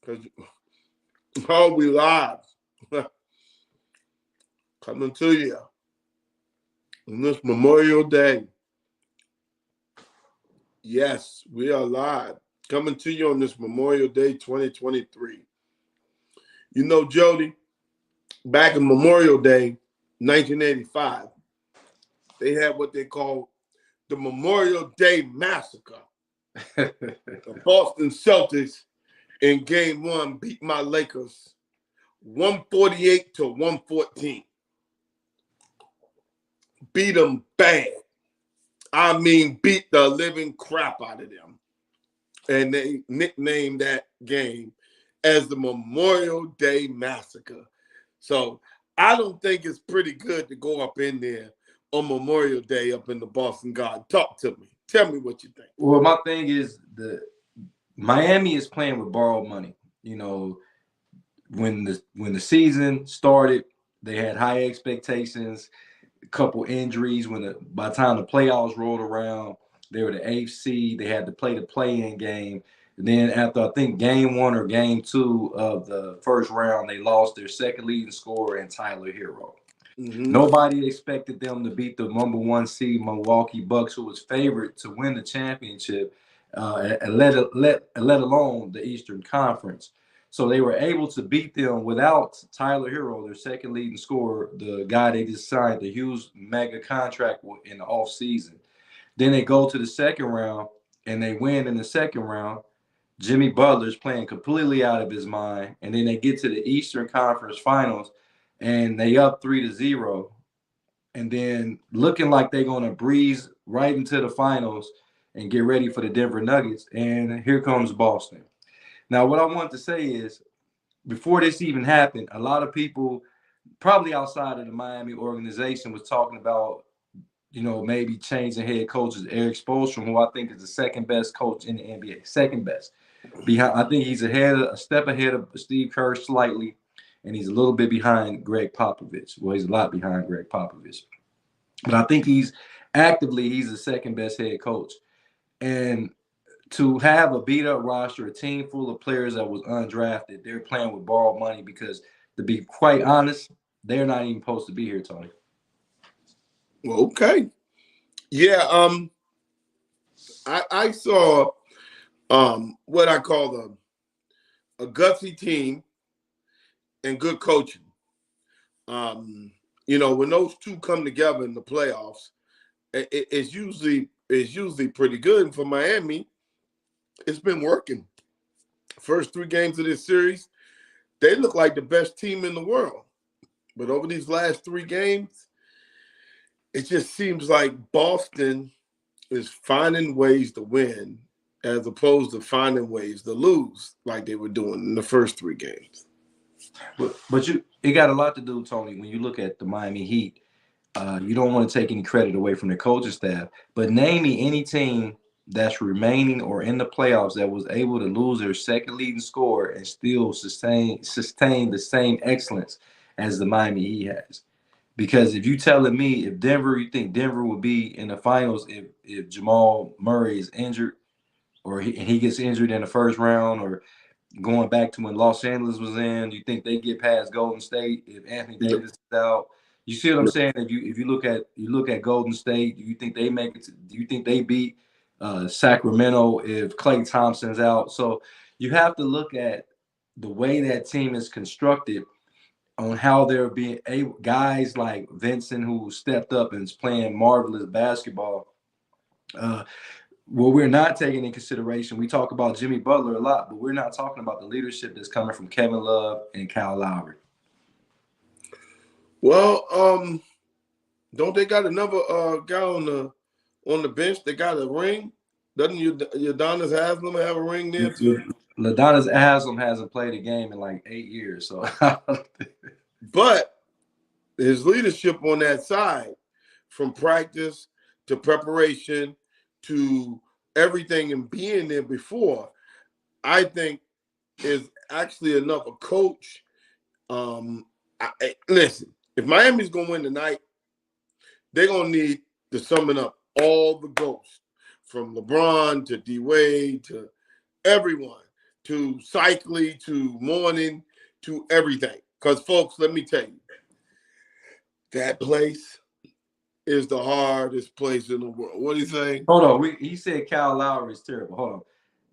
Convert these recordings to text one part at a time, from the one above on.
because oh, we live coming to you on this Memorial Day. Yes, we are live coming to you on this Memorial Day 2023. You know, Jody, back in Memorial Day 1985, they had what they call the Memorial Day Massacre. The Boston Celtics in game one beat my Lakers 148 to 114. Beat them bad. I mean, beat the living crap out of them. And they nicknamed that game as the Memorial Day Massacre. So I don't think it's pretty good to go up in there on Memorial Day up in the Boston Garden. Talk to me. Tell me what you think. Well, my thing is Miami is playing with borrowed money. You know, when the season started, they had high expectations, a couple injuries. By the time the playoffs rolled around, they were the eighth seed. They had to play the play-in game. And then after, I think, game one or game two of the first round, they lost their second leading scorer in Tyler Hero. Mm-hmm. Nobody expected them to beat the number one seed Milwaukee Bucks, who was favored to win the championship, and let alone the Eastern Conference. So they were able to beat them without Tyler Hero, their second leading scorer, the guy they just signed the huge mega contract in the offseason. Then they go to the second round, and they win in the second round. Jimmy Butler's playing completely out of his mind. And then they get to the Eastern Conference Finals, and they up 3-0. And then looking like they're going to breeze right into the finals and get ready for the Denver Nuggets. And here comes Boston. Now, what I want to say is, before this even happened, a lot of people, probably outside of the Miami organization, was talking about, you know, maybe changing head coaches. Eric Spoelstra, who I think is the second best coach in the NBA, second best. I think he's a step ahead of Steve Kerr slightly, and he's a little bit behind Greg Popovich. Well, he's a lot behind Greg Popovich. But I think he's the second best head coach. And to have a beat-up roster, a team full of players that was undrafted, they're playing with borrowed money because, to be quite honest, they're not even supposed to be here, Tony. Okay. Yeah, I saw what I call a gutsy team and good coaching. You know, when those two come together in the playoffs, it's usually pretty good. And for Miami, it's been working. First 3 games of this series, they look like the best team in the world. But over these last 3 games, it just seems like Boston is finding ways to win as opposed to finding ways to lose like they were doing in the first 3 games. But it got a lot to do, Tony, when you look at the Miami Heat. You don't want to take any credit away from the coaching staff, but name me any team that's remaining or in the playoffs that was able to lose their second leading scorer and still sustain the same excellence as the Miami Heat has. Because if you telling me you think Denver would be in the finals if Jamal Murray is injured, or he gets injured in the first round, or going back to when Los Angeles was in, do you think they get past Golden State if Anthony Davis is out? You see what I'm saying? If you look at Golden State, do you think they make it? Do you think they beat Sacramento if Klay Thompson's out? So you have to look at the way that team is constructed on how they're being able. Guys like Vincent, who stepped up and is playing marvelous basketball. What we're not taking in consideration, we talk about Jimmy Butler a lot, but we're not talking about the leadership that's coming from Kevin Love and Kyle Lowry. Well, don't they got another guy on the bench that got a ring? Doesn't Udonis Haslem have a ring there too? Udonis Haslem hasn't played a game in like 8 years, so. But his leadership on that side, from practice to preparation to everything and being there before, I think is actually enough. A coach. Listen, if Miami's gonna win tonight, they're gonna need to summon up all the ghosts, from LeBron to D Wade to everyone. to Cycling to Mourning to everything. Because, folks, let me tell you, that place is the hardest place in the world. What do you say? Hold on. He said Kyle Lowry is terrible. Hold on.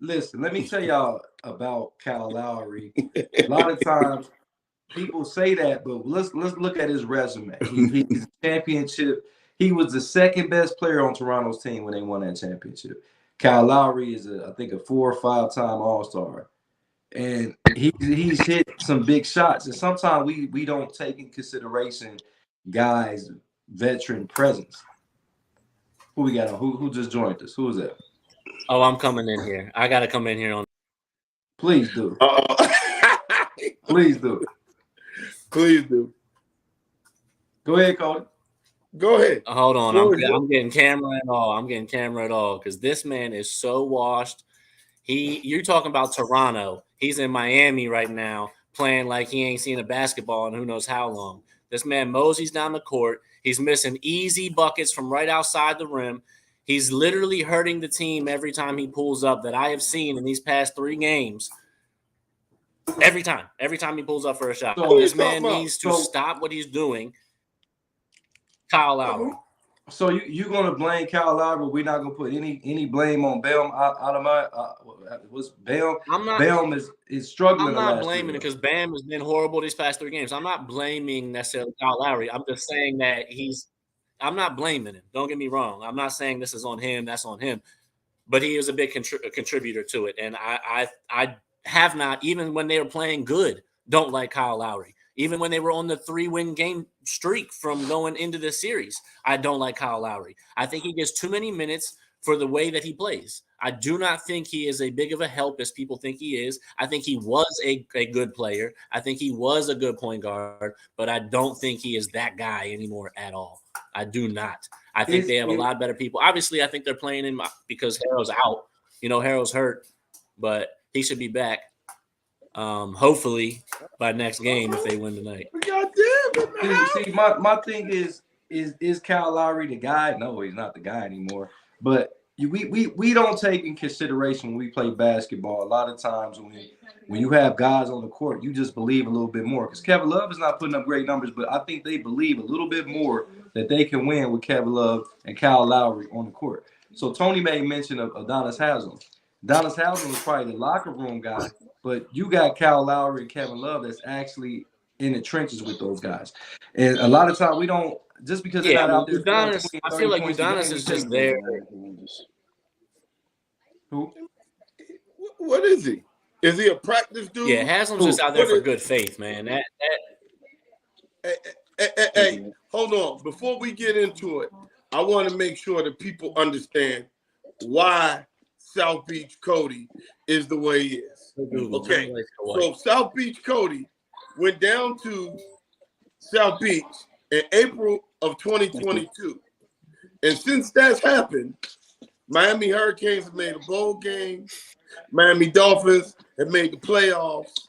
Listen, let me tell y'all about Kyle Lowry. A lot of times people say that, but let's look at his resume. He's championship. He was the second best player on Toronto's team when they won that championship. Kyle Lowry is I think a 4 or 5 time All-Star. And he's hit some big shots. And sometimes we don't take in consideration guys' veteran presence. Who we got on? Who just joined us? Who is that? Oh, I'm coming in here. I got to come in here on. Please do. Please do. Please do. Go ahead, Cody. Go ahead. Hold on. I'm getting camera and all. I'm getting camera at all because this man is so washed. You're talking about Toronto. He's in Miami right now playing like he ain't seen a basketball in who knows how long. This man moseys down the court. He's missing easy buckets from right outside the rim. He's literally hurting the team every time he pulls up that I have seen in these past 3 games. Every time he pulls up for a shot. So this man needs to stop what he's doing. Kyle Lowry. So you're gonna blame Kyle Lowry, but we're not gonna put any blame on Bam out of my what's Bam? Bam is struggling. I'm not blaming it because Bam has been horrible these past 3 games. I'm not blaming necessarily Kyle Lowry. I'm just saying that I'm not blaming him. Don't get me wrong. I'm not saying this is on him. That's on him. But he is a big contributor to it. And I have not, even when they were playing good, don't like Kyle Lowry. Even when they were on the 3-win game streak from going into the series, I don't like Kyle Lowry. I think he gets too many minutes for the way that he plays. I do not think he is a big of a help as people think he is. I think he was a good player. I think he was a good point guard, but I don't think he is that guy anymore at all. I do not. I think they have a lot better people. Obviously, I think they're playing him because Harrell's out. Harrell's hurt, but he should be back. Hopefully by next game if they win tonight. God damn it, man. See, my thing is Kyle Lowry the guy? No, he's not the guy anymore. But we don't take in consideration when we play basketball. A lot of times when you have guys on the court, you just believe a little bit more. Because Kevin Love is not putting up great numbers, but I think they believe a little bit more that they can win with Kevin Love and Kyle Lowry on the court. So Tony made mention of Udonis Haslem. Udonis Haslem was probably the locker room guy, but you got Kyle Lowry and Kevin Love that's actually in the trenches with those guys. And a lot of times we don't, just because they're not out there. Udonis, I feel like Udonis is just there. Who? What is he? Is he a practice dude? Yeah, Haslam's just out there for good faith, man. Hey, hold on. Before we get into it, I want to make sure that people understand why South Beach Cody is the way he is. Okay, so South Beach Cody went down to South Beach in April of 2022. And since that's happened, Miami Hurricanes have made a bowl game. Miami Dolphins have made the playoffs.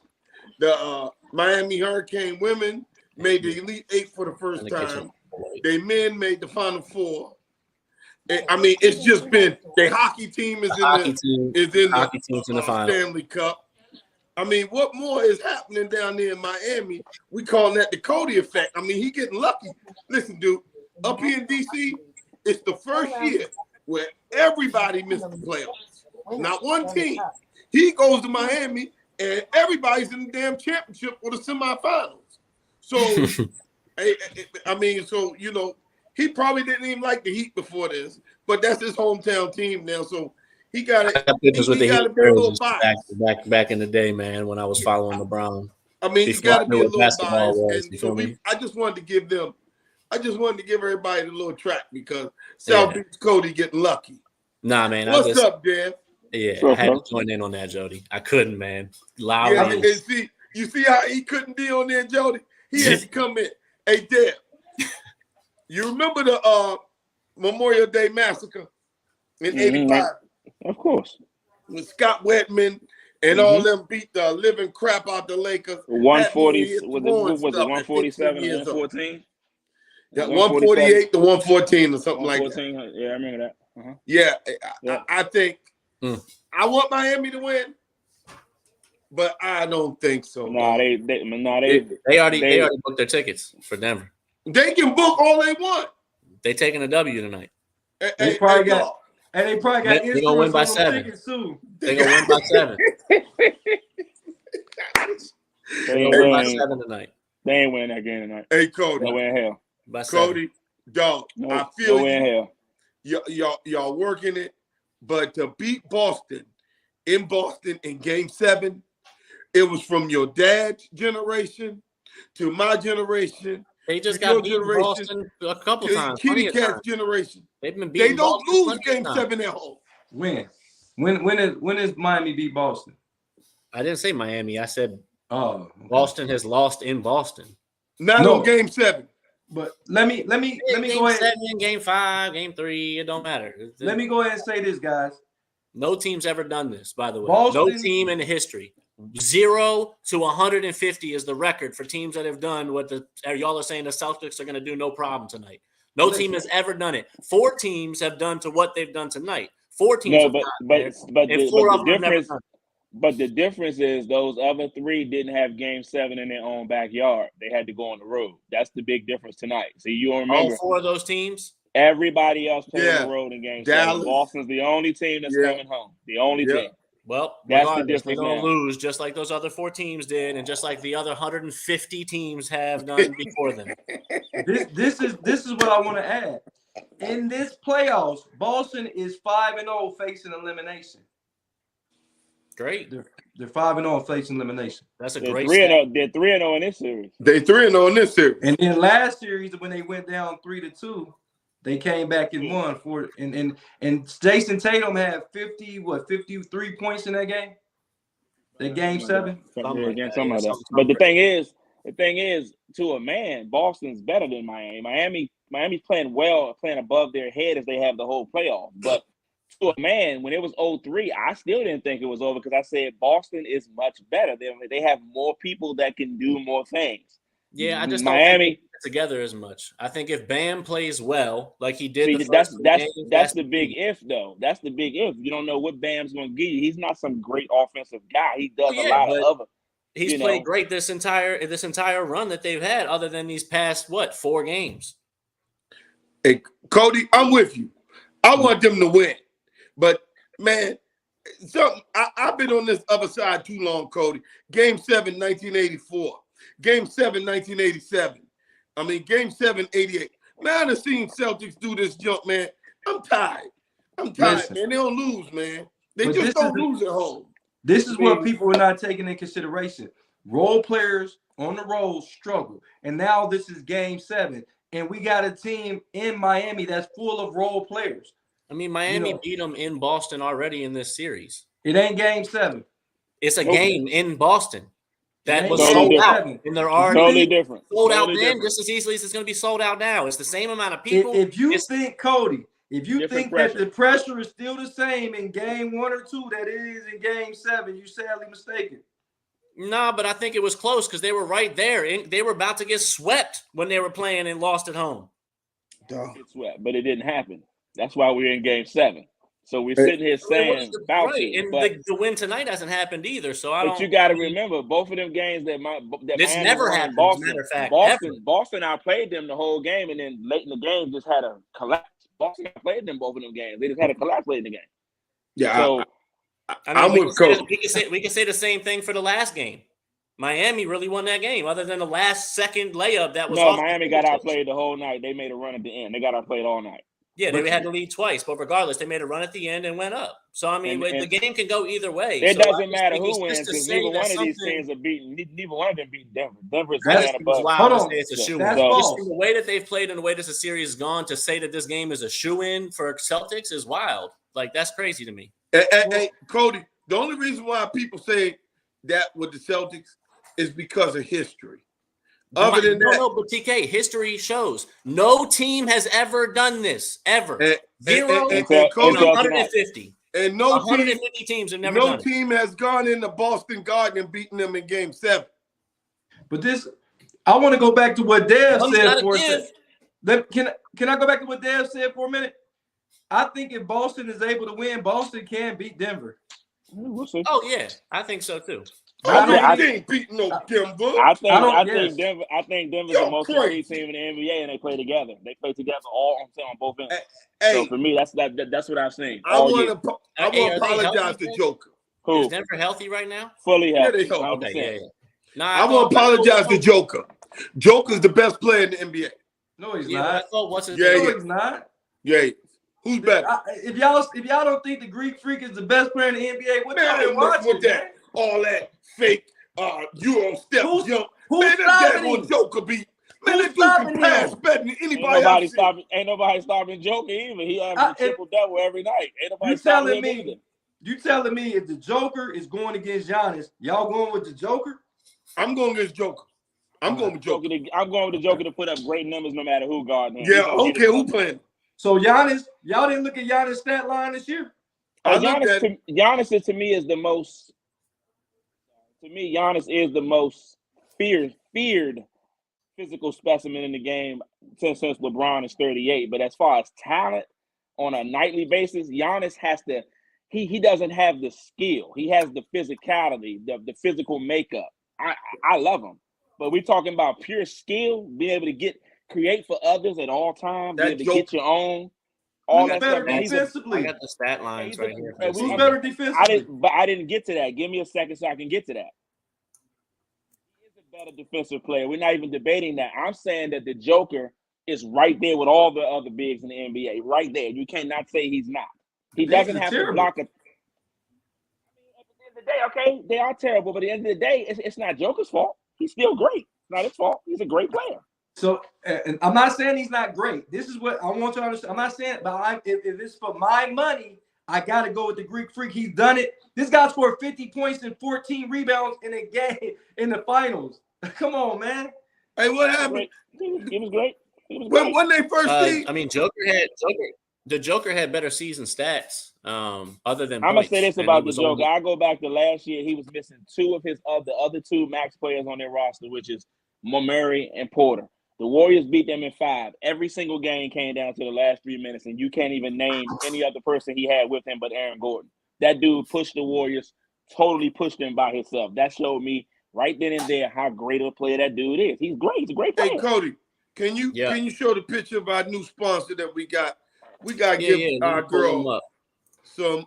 The Miami Hurricane women made the Elite Eight for the first time. They men made the Final Four. I mean, it's just been the hockey team is in the Stanley Cup. I mean, what more is happening down there in Miami? We call that the Cody effect. I mean, he getting lucky. Listen, dude, up here in DC, it's the first year where everybody missed the playoffs. Not one team. He goes to Miami, and everybody's in the damn championship or the semifinals. So, I mean, so, you know, he probably didn't even like the Heat before this, but that's his hometown team now. So he got it. He got to be a little biased. Back in the day, man, when I was following LeBron. I mean, you got to be a little biased. And so I just wanted to give everybody a little track because South Beach Cody getting lucky. Nah, man. What's up, Dan? Yeah, I had to join in on that, Jody. I couldn't, man. Loud. Yeah, and you see how he couldn't be on there, Jody? He had to come in. Hey, Dan. You remember the Memorial Day Massacre in '85? Of course. When Scott Wedman and all them beat the living crap out the Lakers. 140, what was it, 147 and 114? Yeah, 148 to 114 or something like that. Yeah, I remember that. Yeah, I think I want Miami to win. but I don't think so. Nah, dog. They already booked their tickets for Denver. They can book all they want. They taking a W tonight. They probably got They gonna win by insurance on them 7. tickets too. They gonna win by 7. They gonna win by 7 tonight. They ain't winning that game tonight. Hey, Cody. No way in hell. By 7. Cody, dog, No, I feel no way in hell. y'all working it, but to beat Boston in Game 7, it was from your dad's generation to my generation. They just to got your beat Boston a couple to times. Kitty plenty of Cat's times. generation. They've been They beating don't Boston lose plenty of Game times. 7 at home. When is Miami beat Boston? I didn't say Miami. I said Oh, okay. Boston has lost in Boston. Not on Game 7. But let me Game go ahead. 7, Game 5, Game 3. It don't matter. Let me go ahead and say this, guys. No team's ever done this, by the way. Boston- No team in the history. 0 to 150 is the record for teams that have done what y'all are saying the Celtics are going to do no problem tonight. No team has ever done it. 4 teams have done to what they've done tonight. 4 teams No, have but gotten there, but and the, 4 but of the them have never difference done it. but the difference is those other 3 didn't have Game 7 in their own backyard. They had to go on the road. That's the big difference tonight. So you don't remember All 4 of those teams? everybody else playing Yeah. on the road in Game Dallas. 7. Boston's the only team that's Yeah. coming home. The only Yeah. team. Well, That's the regardless, they're difference going to now. lose just like those other 4 teams did, and just like the other 150 teams have done before them. This is what I want to add. In this playoffs, Boston is 5-0 facing elimination. Great. They're 5-0 facing elimination. That's a They're great 3-0. They're 3-0 in this series. They 3-0 in this series. And then last series, when they went down 3-2, they came back and won and Jason Tatum had 53 points in that game. That Game 7. Something like that. Something like that. Something But the crazy. thing is, to a man, Boston's better than Miami's playing well, playing above their head as they have the whole playoff. But to a man, when it was 0-3, I still didn't think it was over because I said Boston is much better. They have more people that can do more things. Yeah, I just Miami don't think they get together as much. I think if Bam plays well, like he did, See, the first 2 games, that's the big if, though. That's the big if. You don't know what Bam's going to give you. He's not some great offensive guy. He does a lot of other. He's played great this entire run that they've had, other than these past 4 games. Hey, Cody, I'm with you. I want them to win. But, man, I've been on this other side too long, Cody. Game 7, 1984. Game 7, 1987. I mean, Game 7, 88. Man, I've seen Celtics do this jump, man. I'm tired. Listen. Man. They don't lose, man. They But just don't lose at home. This is what people are not taking into consideration. Role players on the road struggle. And now this is Game 7. And we got a team in Miami that's full of role players. I mean, Miami beat them in Boston already in this series. It ain't Game 7. It's a game in Boston that was Totally sold out. different. And they're already Totally different. sold out Totally then different. just as easily as it's going to be sold out now. It's the same amount of people. If you think, Cody, if you Different think pressure. that the pressure is still the same in Game 1 or 2 that it is in Game 7, you're sadly mistaken. No, but I think it was close because they were right there. And they were about to get swept when they were playing and lost at home. Get swept, but it didn't happen. That's why we're in Game 7. So we're sitting here saying about right. it. And But, the win tonight hasn't happened either. So I don't. you got to remember, both of them games that This Miami never won in happened, as a Boston, matter of fact, Boston outplayed them the whole game, and then late in the game just had a collapse. Boston outplayed them both of them games. They just had a collapse late in the game. Yeah, So I'm with Cody. We can say the same thing for the last game. Miami really won that game, other than the last second layup that was. no, off the Miami got fingertips. outplayed the whole night. They made a run at the end. They got outplayed all night. Yeah, they had to lead twice, but regardless, they made a run at the end and went up. So I mean, And the game can go either way. It So I doesn't just matter think who it's wins just to because say neither that one of these something- teams are beating. Neither one of them beat Denver. Denver is That's- playing It's above. wild Hold to on. say it's a shoe-in. That's So- false. Just the way that they've played and the way this series has gone, to say that this game is a shoe-in for Celtics is wild. Like, that's crazy to me. Hey, Cody, the only reason why people say that with the Celtics is because of history. Other than that, No, but TK, history shows no team has ever done this, ever. and 0 and and Cody, 150. and no team, 150 teams have never no done it. team has gone into Boston Garden and beaten them in Game 7. But I want to go back to what Dev One's said gotta for a give. second. Can I go back to what Dev said for a minute? I think if Boston is able to win, Boston can beat Denver. We'll see. Oh, yeah, I think so too. But He ain't beating no Denver. I don't think guess. Denver's Yo, the most crazy. complete team in the NBA, and they play together. They play together all on both ends. Hey, So for me, that's what I've seen I all year. want to Are they apologize healthy, to man? Joker. Who Is Denver healthy right now? fully Yeah, healthy? they healthy. 100%. Okay, yeah. No, I want to apologize to Joker. Joker's the best player in the NBA. No, he's Yeah, but I not. thought what's his Yeah, name? No, he's not. Yeah. Who's better? If y'all don't think the Greek Freak is the best player in the NBA, what y'all Man, been look watching? with that. All that fake Euro step Who's- jump. who's Man, that stopping daggone him? Joker beat. Man, Who's that dude stopping can pass him? better than Ain't anybody nobody else. stopping Joker either. He averages a triple double every night. Ain't nobody You stopping telling him me? either. You telling me if the Joker is going against Giannis, y'all going with the Joker? I'm going against Joker. I'm going with Joker. I'm going with the Joker to put up great numbers no matter who guarding him. Yeah, I don't care who playing. So Giannis, y'all didn't look at Giannis' stat line this year? I looked at Giannis is, to me, is the most. To me, Giannis is the most feared physical specimen in the game since LeBron is 38. But as far as talent on a nightly basis, Giannis has to. He doesn't have the skill. He has the physicality, the physical makeup. I love him, but we're talking about pure skill, being able to create for others at all times, be able to get your own. All Who's that better stuff. defensively? I got the stat lines right here. Who's better defensively? I didn't get to that. Give me a second so I can get to that. He is a better defensive player. We're not even debating that. I'm saying that the Joker is right there with all the other bigs in the NBA. Right there. You cannot say he's not. He doesn't have to block a. At the end of the day, okay, they are terrible, but at the end of the day, it's not Joker's fault. He's still great. It's not his fault. He's a great player. So, and I'm not saying he's not great. This is what I want you to understand. I'm not saying, but if it's for my money, I got to go with the Greek Freak. He's done it. This guy scored 50 points and 14 rebounds in a game in the finals. Come on, man. Hey, what happened? He was great. When they first see, I mean, the Joker had better season stats. Other than I'm gonna say this about the only... Joker. I go back to last year. He was missing two of the other two max players on their roster, which is Murray and Porter. The Warriors beat them in 5. Every single game came down to the last 3 minutes, and you can't even name any other person he had with him but Aaron Gordon. That dude pushed the Warriors, totally pushed them by himself. That showed me right then and there how great a player that dude is. He's great. He's a great player. Hey, Cody, can you show the picture of our new sponsor that we got? We gotta give our girl some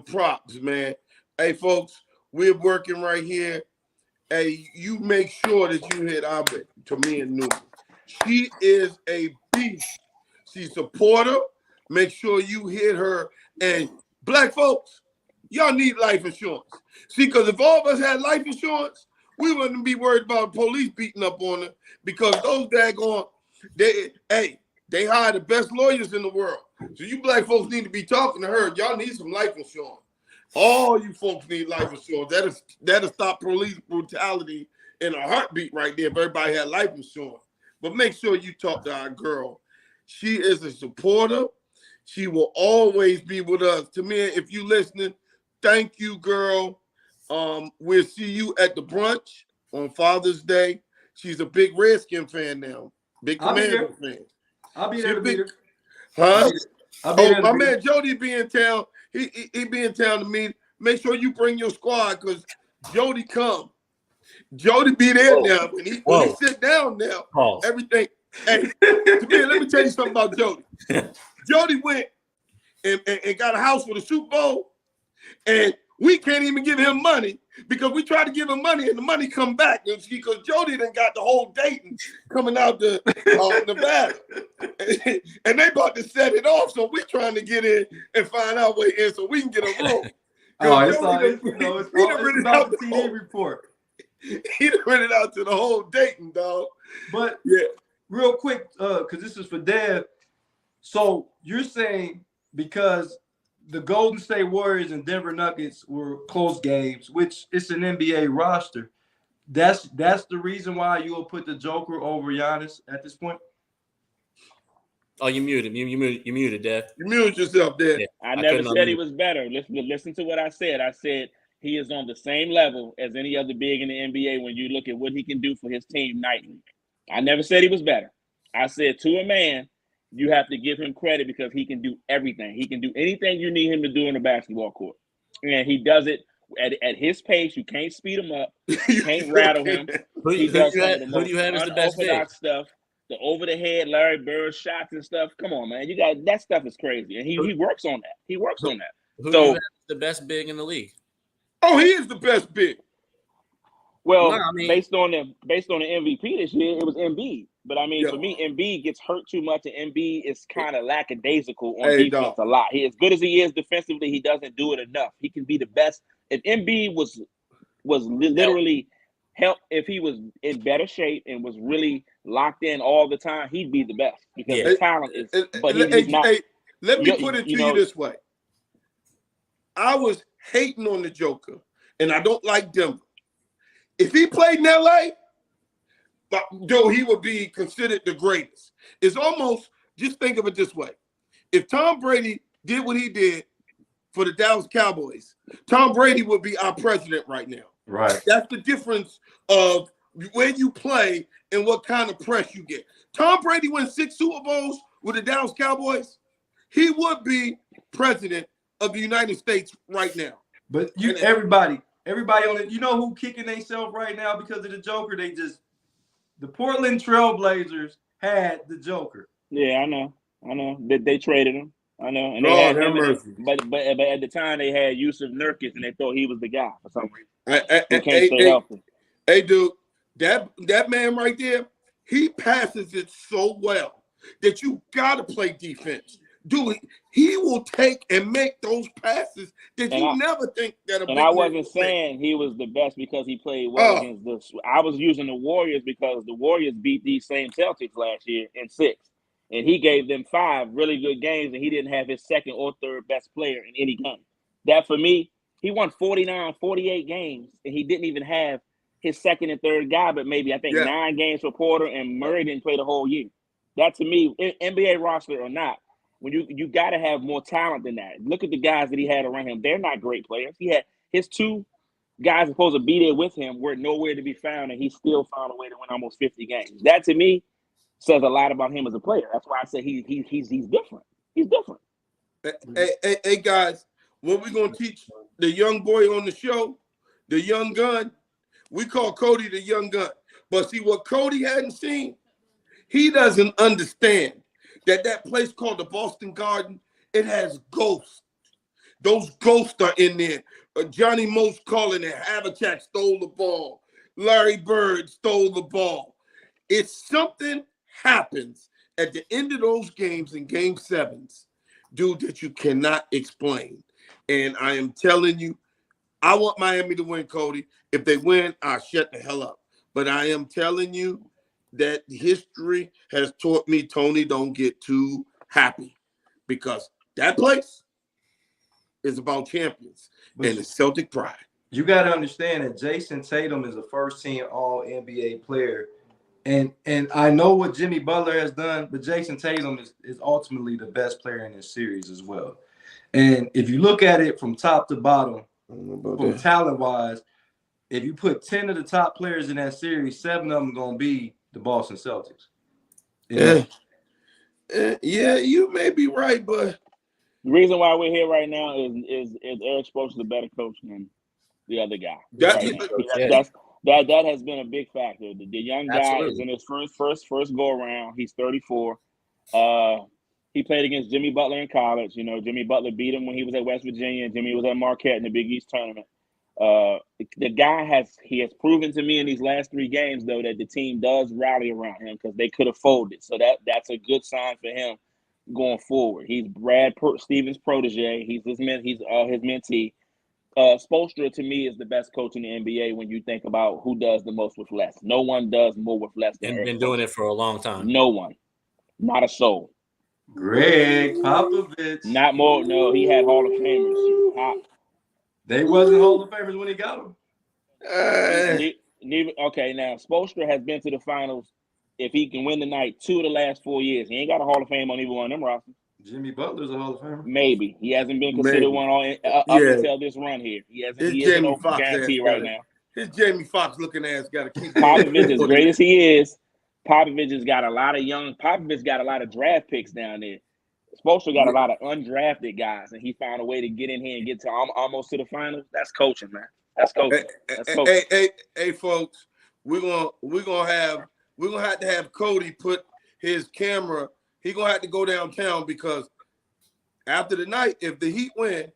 props, man. Hey, folks, we're working right here. Hey, you make sure that you hit Tamia Newman. She is a beast. She's a supporter. Make sure you hit her. And black folks, y'all need life insurance. See, because if all of us had life insurance, we wouldn't be worried about police beating up on her because those daggone, they hire the best lawyers in the world. So you black folks need to be talking to her. Y'all need some life insurance. All you folks need life insurance. That'll stop police brutality in a heartbeat right there if everybody had life insurance. But make sure you talk to our girl. She is a supporter. She will always be with us. Tamia, if you listening, thank you, girl. We'll see you at the brunch on Father's Day. She's a big Redskin fan now. Big Commander fan. I'll be there to meet her. Huh? My man Jody be in town. He be in town to meet. Make sure you bring your squad because Jody come. Jody be there now. When he sit down now, everything. Hey, Tamia, let me tell you something about Jody. Jody went and got a house for the Super Bowl, and we can't even give him money because we tried to give him money and the money come back because Jody done got the whole Dayton coming out to Nevada. And they about to set it off, so we trying to get in and find our way in so we can get a room. It's about the TD report. He done rented out to the whole Dayton, dog. But real quick, because this is for Dev. So you're saying because the Golden State Warriors and Denver Nuggets were close games, which it's an NBA roster. That's the reason why you will put the Joker over Giannis at this point. Oh, you muted. You muted, Dev. You muted yourself there. Yeah, I never said he was better. Listen to what I said. I said he is on the same level as any other big in the NBA when you look at what he can do for his team nightly. I never said he was better. I said to a man, you have to give him credit because he can do everything. He can do anything you need him to do in the basketball court. And he does it At his pace, you can't speed him up. You can't rattle him. Who He do does you some have, of the who most do you have as the best big? unorthodox stuff. The over the head Larry Bird shots and stuff. Come on, man. You got that stuff is crazy. And he works on that. He works on that. Who do So you have as the best big in the league? Oh, he is the best big. well, No, I mean- based on the MVP this year, it was Embiid. But I mean, Yeah. for me, Embiid gets hurt too much, and Embiid is kind of lackadaisical on Hey, defense dog. a lot. He, as good as he is defensively, he doesn't do it enough. He can be the best. If Embiid was literally help, if he was in better shape and was really locked in all the time, he'd be the best because Yeah. the talent is. But Hey, he's not. hey, let me You- put it you to know- you this way. I was hating on the Joker, and I don't like Denver. If he played in LA, though he would be considered the greatest. It's almost, just think of it this way. If Tom Brady did what he did for the Dallas Cowboys, Tom Brady would be our president right now. Right. That's the difference of where you play and what kind of press you get. Tom Brady wins 6 Super Bowls with the Dallas Cowboys. He would be president of the United States right now. But everybody on it, you know who kicking themselves right now because of the Joker? The Portland Trailblazers had the Joker. Yeah, I know. They traded him. I know, and they Lord had have him. in it. mercy. But at the time they had Yusuf Nurkic, and they thought he was the guy for some reason. He can't Hey, stay healthy. hey, dude, that man right there, he passes it so well that you gotta play defense. Dude, he will take and make those passes that you never think that. And I wasn't saying he was the best because he played well against this. I was using the Warriors because the Warriors beat these same Celtics last year in 6. And he gave them 5 really good games, and he didn't have his second or third best player in any game. That, for me, he won 49, 48 games, and he didn't even have his second and third guy, but maybe, I think, 9 games for Porter, and Murray didn't play the whole year. That, to me, NBA roster or not, when you got to have more talent than that. Look at the guys that he had around him. They're not great players. He had his 2 guys supposed to be there with him were nowhere to be found, and he still found a way to win almost 50 games. That, to me, says a lot about him as a player. That's why I say he's different. He's different. Hey, guys, what we gonna teach the young boy on the show, the young gun? We call Cody the young gun. But see, what Cody hadn't seen, he doesn't understand that place called the Boston Garden, it has ghosts. Those ghosts are in there. Johnny Most calling it. Havlicek stole the ball. Larry Bird stole the ball. It's something happens at the end of those games in game 7s, dude, that you cannot explain. And I am telling you, I want Miami to win, Cody. If they win, I'll shut the hell up. But I am telling you that history has taught me, Tony, don't get too happy because that place is about champions and it's Celtic pride. You got to understand that Jason Tatum is a first-team All-NBA player. And I know what Jimmy Butler has done, but Jason Tatum is ultimately the best player in this series as well. And if you look at it from top to bottom, from talent-wise, if you put 10 of the top players in that series, 7 of them are going to be the Boston Celtics. Yeah, you may be right, but the reason why we're here right now is Eric Spoelstra a better coach than the other guy. That has been a big factor. The young guy is in his first go around. He's 34. He played against Jimmy Butler in college. You know, Jimmy Butler beat him when he was at West Virginia, and Jimmy was at Marquette in the Big East tournament. The guy has proven to me in these last 3 games though that the team does rally around him because they could have folded. So that's a good sign for him going forward. He's Brad Stevens' protege. He's his mentee. Spoelstra to me is the best coach in the NBA when you think about who does the most with less. No one does more with less than Eric. Been doing it for a long time. No one, not a soul. Greg Popovich. Not more. No, he had Hall of Famers. They wasn't Hall of Famers when he got them. Okay, now Spoelstra has been to the finals. If he can win tonight, 2 of the last 4 years, he ain't got a Hall of Fame on either one of them rosters. Jimmy Butler's a Hall of Famer. Maybe he hasn't been considered one up until this run here. He hasn't. He isn't no guarantee right now. His Jamie Foxx looking ass got to keep. Popovich, as great as he is, Popovich has got a lot of Popovich got a lot of draft picks down there. Spoelstra got a lot of undrafted guys, and he found a way to get in here and get to almost to the finals. That's coaching, man. That's coaching. That's coaching. Hey, folks, we're gonna have to have Cody put his camera. He gonna have to go downtown because after the night, if the Heat win,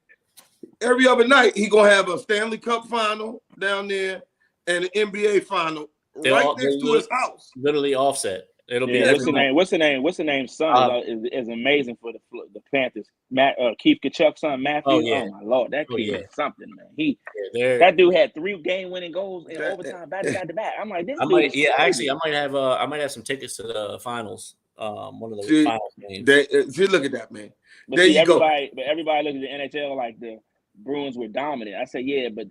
every other night he gonna have a Stanley Cup final down there and an NBA final right next to his house. Literally offset. It'll be What's the name? Son is amazing for the Panthers. Keith Kachuk's son Matthew. Oh my Lord, that kid is something, man. That dude had 3 game-winning goals in overtime back to back. I'm like, I might have some tickets to the finals. One of the finals games. Look at that, man. But everybody looks at the NHL like the Bruins were dominant. I say, yeah, but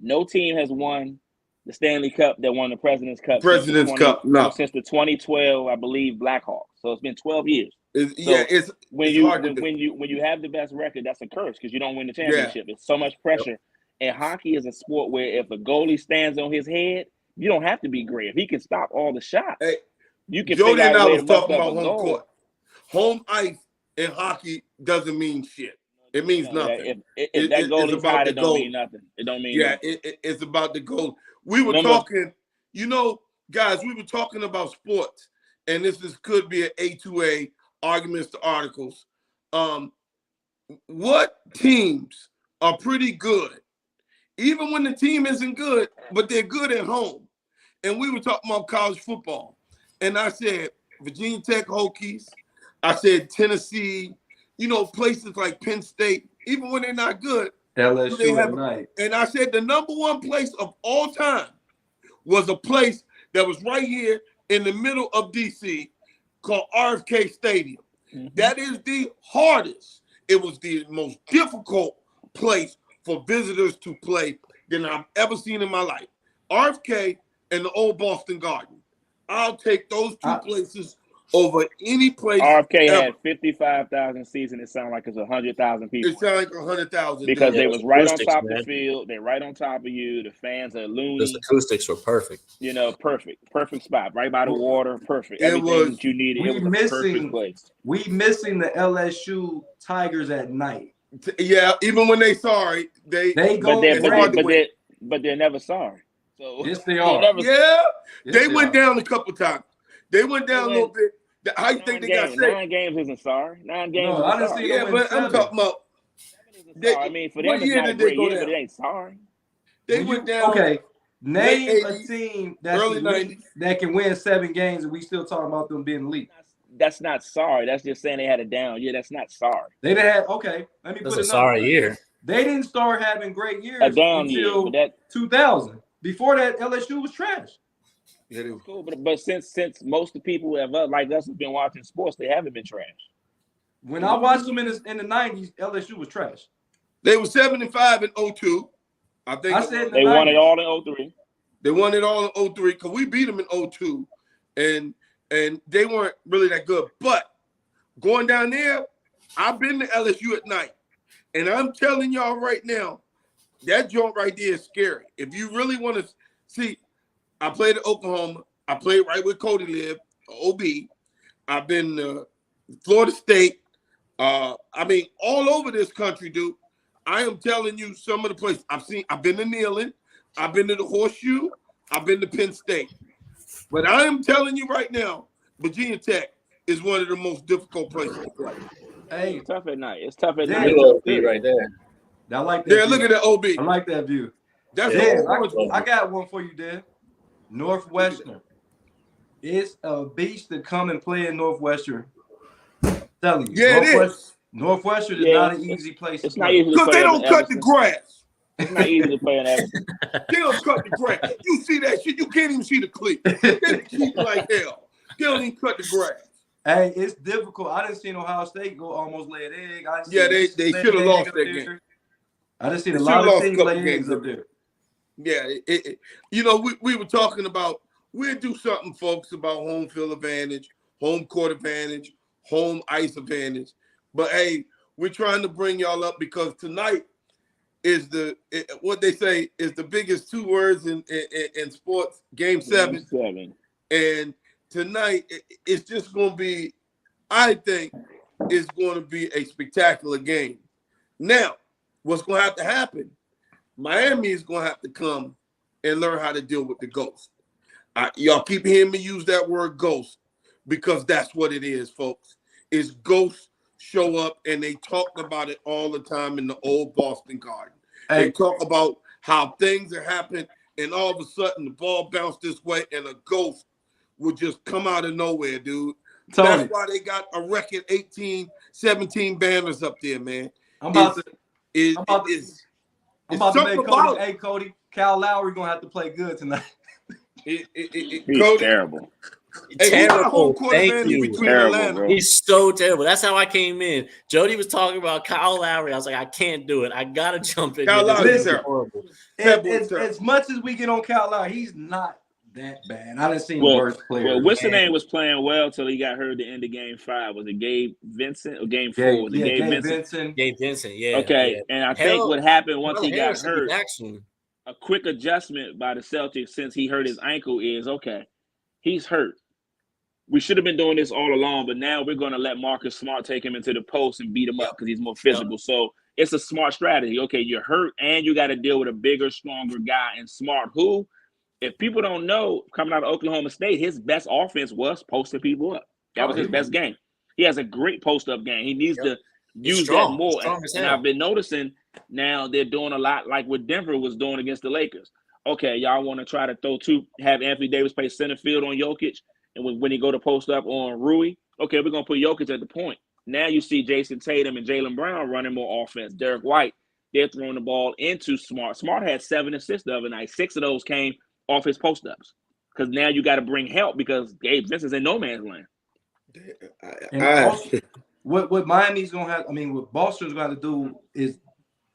no team has won the Stanley Cup that won the President's Cup. Since the 2012, I believe, Blackhawks. So it's been 12 years. When you have the best record, that's a curse because you don't win the championship. It's so much pressure. Yep. And hockey is a sport where if a goalie stands on his head, you don't have to be great. If he can stop all the shots, you can. Jody and I was talking about home court. Home ice in hockey doesn't mean shit. It means nothing. If that goalie's hot, it don't mean nothing. It don't mean nothing. It's about the goal. We were talking, guys, we were talking about sports, and this could be an A2A, arguments to articles. What teams are pretty good, even when the team isn't good, but they're good at home? And we were talking about college football, and I said Virginia Tech Hokies, I said Tennessee, places like Penn State, even when they're not good. LSU at night. And I said the number one place of all time was a place that was right here in the middle of D.C. called RFK Stadium. Mm-hmm. That is the hardest. It was the most difficult place for visitors to play than I've ever seen in my life. RFK and the old Boston Garden. I'll take those two places over any place. RFK had 55,000 seats, and it sounded like it's 100,000 people. It sounded like 100,000 because they was right on top of the field. They're right on top of you. The fans are loony. The acoustics were perfect. Perfect spot, right by the water. Perfect. Everything that you needed. It was a perfect place. We missing the LSU Tigers at night. Yeah, even when they sorry, they go. But they're never sorry. So yes, they are. They went down a couple times. They went down a little bit. How you think they got saved? 9 games isn't sorry. 9 games. No, I didn't see. Yeah, but I'm talking about. I mean, for them, it's not a great year, but it ain't sorry. They went down. Okay, name a team that can win 7 games, and we still talking about them being elite. That's not sorry. That's just saying they had a down year. That's not sorry. They didn't have. Okay, let me put it. That's a sorry year. They didn't start having great years until year, 2000. Before that, LSU was trash. Yeah, cool, but since most of the people like us have been watching sports, they haven't been trash. When I watched them in the 90s, LSU was trash. They were 7-5 in 02. I said they won it all in 03. They won it all in 03 because we beat them in 02, and they weren't really that good. But going down there, I've been to LSU at night, and I'm telling y'all right now, that joint right there is scary. If you really want to see. I played at Oklahoma. I played right where Cody lived, OB. I've been to Florida State. All over this country, dude. I am telling you some of the places I've been to Neyland. I've been to the Horseshoe. I've been to Penn State. But I am telling you right now, Virginia Tech is one of the most difficult places to play. Hey, it's tough at night. It's tough at night. Right there. I like that. Yeah, look at that OB. I like that view. That's I got one for you, Dan. Northwestern. It's a beach to come and play in Northwestern. I'm telling you. Yeah, it is. Northwestern is not an easy place to play. Not easy because they don't cut the grass. It's not easy to play in Everton. They don't cut the grass. You see that shit, you can't even see the cleat. They cheap like hell. They don't even cut the grass. Hey, it's difficult. I didn't see Ohio State go almost lay an egg. They should have lost that game. I didn't see a lot of teams lay eggs up there. Yeah, we were talking about, we'll do something, folks, about home field advantage, home court advantage, home ice advantage. But, hey, we're trying to bring y'all up because tonight is what they say is the biggest 2 words in sports, Game 7. And tonight, it's just going to be, I think, is going to be a spectacular game. Now, what's going to have to happen? Miami is going to have to come and learn how to deal with the ghost. Y'all keep hearing me use that word ghost because that's what it is, folks. It's ghosts show up, and they talked about it all the time in the old Boston Garden. They talk about how things are happening, and all of a sudden the ball bounced this way, and a ghost would just come out of nowhere, dude. Tony. That's why they got a record 18, 17 banners up there, man. I'm about to make Cody. Hey, Cody, Kyle Lowry gonna have to play good tonight. He's Cody, terrible. Hey, Terrible. Thank you. Between Terrible, Atlanta. bro. He's so terrible. That's how I came in. Jody was talking about Kyle Lowry. I was like, I can't do it. I gotta jump in. Kyle here. Lowry's This is horrible. As much as we get on Kyle Lowry, he's not that bad. I done seen worse players. Well, what's the name was playing well till he got hurt at the end of game 5. Was it Gabe Vincent or game 4? Was it Gabe Vincent? Gabe Vincent, yeah. Okay, yeah. and I think what happened once he got hurt, action. a quick adjustment by the Celtics since he hurt his ankle is, okay, he's hurt. We should have been doing this all along, but now we're going to let Marcus Smart take him into the post and beat him up because he's more physical. So it's a smart strategy. Okay, you're hurt, and you got to deal with a bigger, stronger guy and Smart, who, if people don't know, coming out of Oklahoma State, his best offense was posting people up. That was his best game. He has a great post-up game. He needs to use that more. And I've been noticing now they're doing a lot like what Denver was doing against the Lakers. Okay, y'all want to try to have Anthony Davis play center field on Jokic, and when he go to post up on Rui, okay, we're going to put Jokic at the point. Now you see Jason Tatum and Jaylen Brown running more offense. Derek White, they're throwing the ball into Smart. Smart had 7 assists the other night. 6 of those came off his post-ups. Because now you got to bring help because Gabe Vincent's in no man's land. What Miami's going to have, what Boston's going to do is,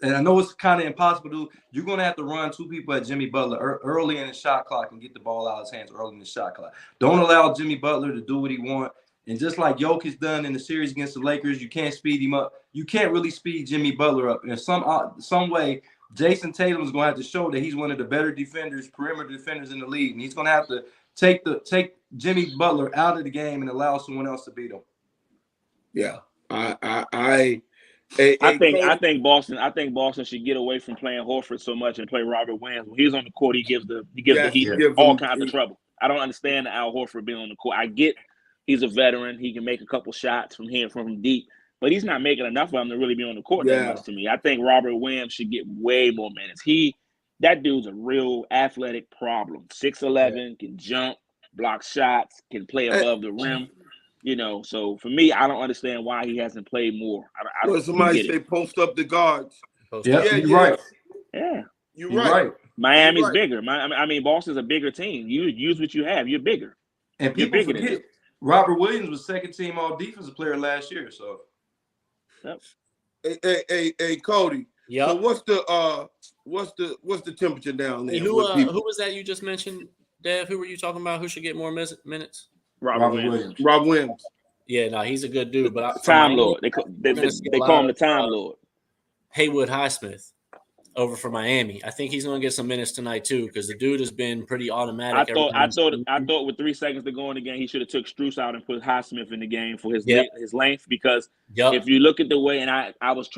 and I know it's kind of impossible to do, you're going to have to run 2 people at Jimmy Butler early in the shot clock and get the ball out of his hands early in the shot clock. Don't allow Jimmy Butler to do what he wants. And just like Jokic done in the series against the Lakers, you can't speed him up. You can't really speed Jimmy Butler up. In some way, Jason Tatum is going to have to show that he's one of the better defenders, perimeter defenders in the league. And he's going to have to take Jimmy Butler out of the game and allow someone else to beat him. Yeah. I think Boston should get away from playing Horford so much and play Robert Williams. When he's on the court, he gives the Heat all kinds of trouble. I don't understand Al Horford being on the court. I get he's a veteran. He can make a couple shots from here, from deep, but he's not making enough of them to really be on the court that much to me. I think Robert Williams should get way more minutes. That dude's a real athletic problem. 6'11", can jump, block shots, can play above the rim. So for me, I don't understand why he hasn't played more. Somebody say post up the guards. You're right. Yeah, you're right. Miami's bigger. Boston's a bigger team. You use what you have. You're bigger. And people forget Robert Williams was second team all defensive player last year. So, hey, Cody. Yeah. So what's the temperature down there? Who was that you just mentioned, Dev? Who were you talking about? Who should get more minutes? Robert Williams. Rob Williams. Yeah, no, he's a good dude. But Time Lord. They call him the Time Lord. Haywood Highsmith over for Miami. I think he's going to get some minutes tonight too because the dude has been pretty automatic. I thought with 3 seconds to go in the game, he should have took Strus out and put Highsmith in the game for his length because if you look at the way, and I was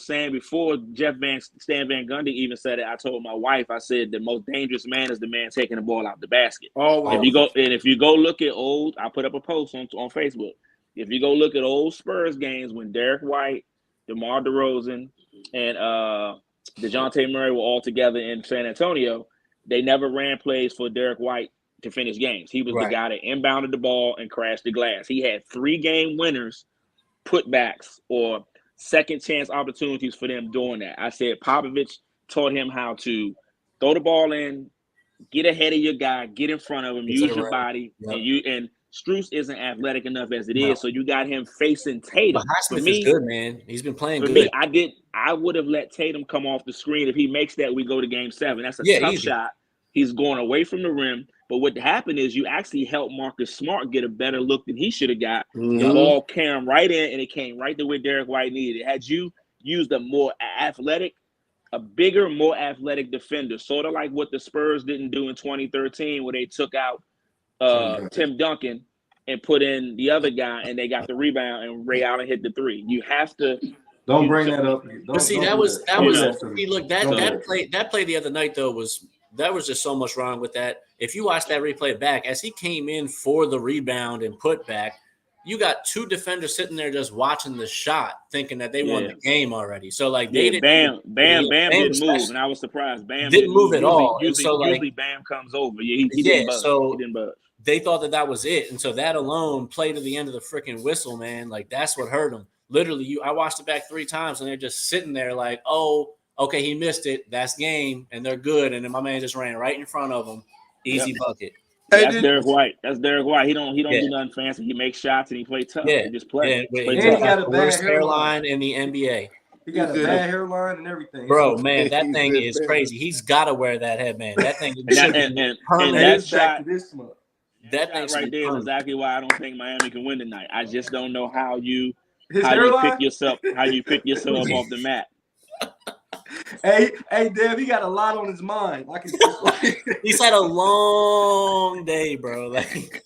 saying before Stan Van Gundy even said it, I told my wife, I said the most dangerous man is the man taking the ball out the basket. If you go look at old, I put up a post on Facebook. If you go look at old Spurs games when Derek White, DeMar DeRozan, and DeJounte Murray were all together in San Antonio, they never ran plays for Derek White to finish games. He was the guy that inbounded the ball and crashed the glass. He had 3 game winners, putbacks, or second chance opportunities for them doing that. I said Popovich taught him how to throw the ball in, get ahead of your guy, get in front of him, use your body, and Strus isn't athletic enough as it is, so you got him facing Tatum. But Highsmith is good, man. He's been playing good. I would have let Tatum come off the screen. If he makes that, we go to game 7. That's a tough shot. He's going away from the rim. But what happened is you actually helped Marcus Smart get a better look than he should have got. Mm-hmm. The ball came right in, and it came right to where Derek White needed it. Had you used a bigger, more athletic defender, sort of like what the Spurs didn't do in 2013 where they took out Tim Duncan and put in the other guy, and they got the rebound, and Ray Allen hit the three. You have to. Don't bring that up. But see, Don't that do was to me. see, look, Don't do that play the other night though was just so much wrong with that. If you watch that replay back, as he came in for the rebound and put back, you got two defenders sitting there just watching the shot, thinking that they won the game already. So like they didn't. Bam didn't move, and I was surprised. Bam didn't move at all. Usually Bam comes over. Yeah, he didn't budge. So he didn't budge. They thought that was it, and so that alone played to the end of the freaking whistle, man. Like that's what hurt them. Literally, I watched it back 3 times, and they're just sitting there like, "Oh, okay, he missed it. That's game, and they're good." And then my man just ran right in front of him, easy bucket. That's Derek White. He don't do nothing fancy. He makes shots and he plays tough. Yeah, he just plays. He got a worst hairline in the NBA. He got a bad hairline and everything. Bro, man, that thing is crazy. He's got to wear that headband. That thing is and that shot this month. That right there is exactly why I don't think Miami can win tonight. I just don't know how you pick yourself off the mat. Hey, Dev, he got a lot on his mind. He's had a long day, bro. Like,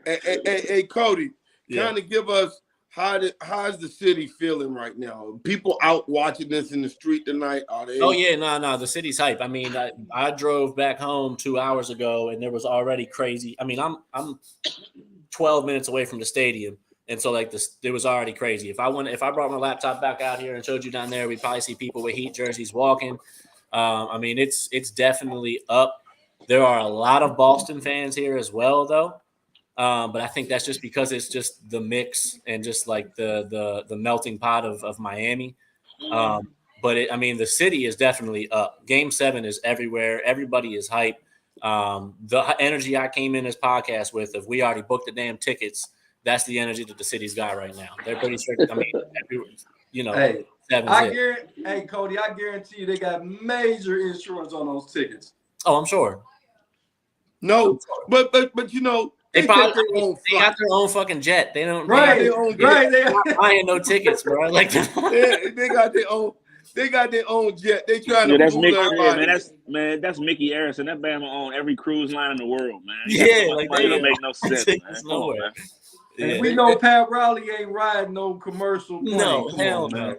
hey, Cody, kind of give us how's the city feeling right now? People out watching this in the street tonight? Are they? Oh yeah, no, the city's hype. I mean, I drove back home 2 hours ago, and there was already crazy. I mean, I'm 12 minutes away from the stadium. And so, like, it was already crazy. If I brought my laptop back out here and showed you down there, we'd probably see people with Heat jerseys walking. I mean, it's definitely up. There are a lot of Boston fans here as well, though. But I think that's just because it's just the mix and just like the melting pot of Miami. But the city is definitely up. Game 7 is everywhere. Everybody is hype. The energy I came in this podcast with, if we already booked the damn tickets, that's the energy that the city's got right now. They're pretty strict. I mean, hey, Cody, I guarantee you they got major insurance on those tickets. Oh, I'm sure. No, but they got their own fucking jet. They don't They're not buying no tickets, bro. Like they got their own jet. They trying to that's fool Mickey, everybody. that's Mickey Arison. That Bama on every cruise line in the world, man. Like that don't make no sense, man. Nowhere. And we know Pat Riley ain't riding no commercial plane. No, hell no.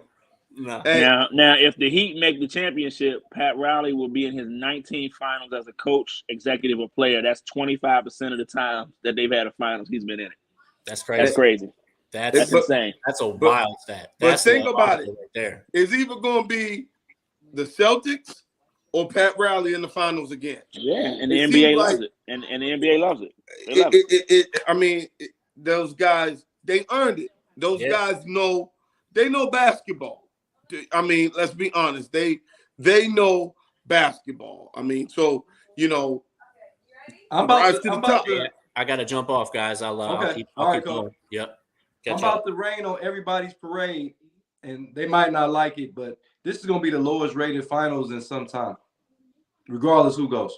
No. Hey. Now, if the Heat make the championship, Pat Riley will be in his 19th finals as a coach, executive, or player. That's 25% of the time that they've had a finals. He's been in it. That's crazy. That's crazy. That's insane. That's a wild stat. But think about it. Right there. It's either going to be the Celtics or Pat Riley in the finals again. Yeah, and the NBA loves it. And the NBA loves it. They love it. Those guys, they earned it. Those guys know basketball. I mean, let's be honest. They know basketball. I mean, so I got to jump off, guys. I'll keep going. Yep. I'm about to rain on everybody's parade, and they might not like it, but this is going to be the lowest rated finals in some time, regardless who goes.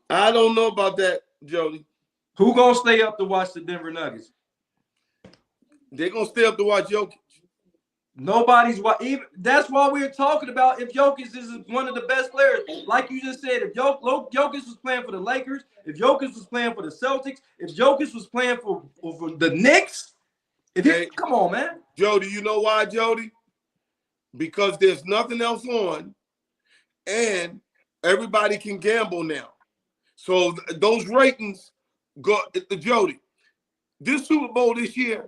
I don't know about that, Jody. Who gonna stay up to watch the Denver Nuggets? They're gonna stay up to watch Jokic. Nobody's watching. That's why we're talking about if Jokic is one of the best players. Like you just said, if Jokic was playing for the Lakers, if Jokic was playing for the Celtics, if Jokic was playing for the Knicks, come on, man. Jody, you know why, Jody? Because there's nothing else on, and everybody can gamble now. So those ratings go. Jody, this Super Bowl this year,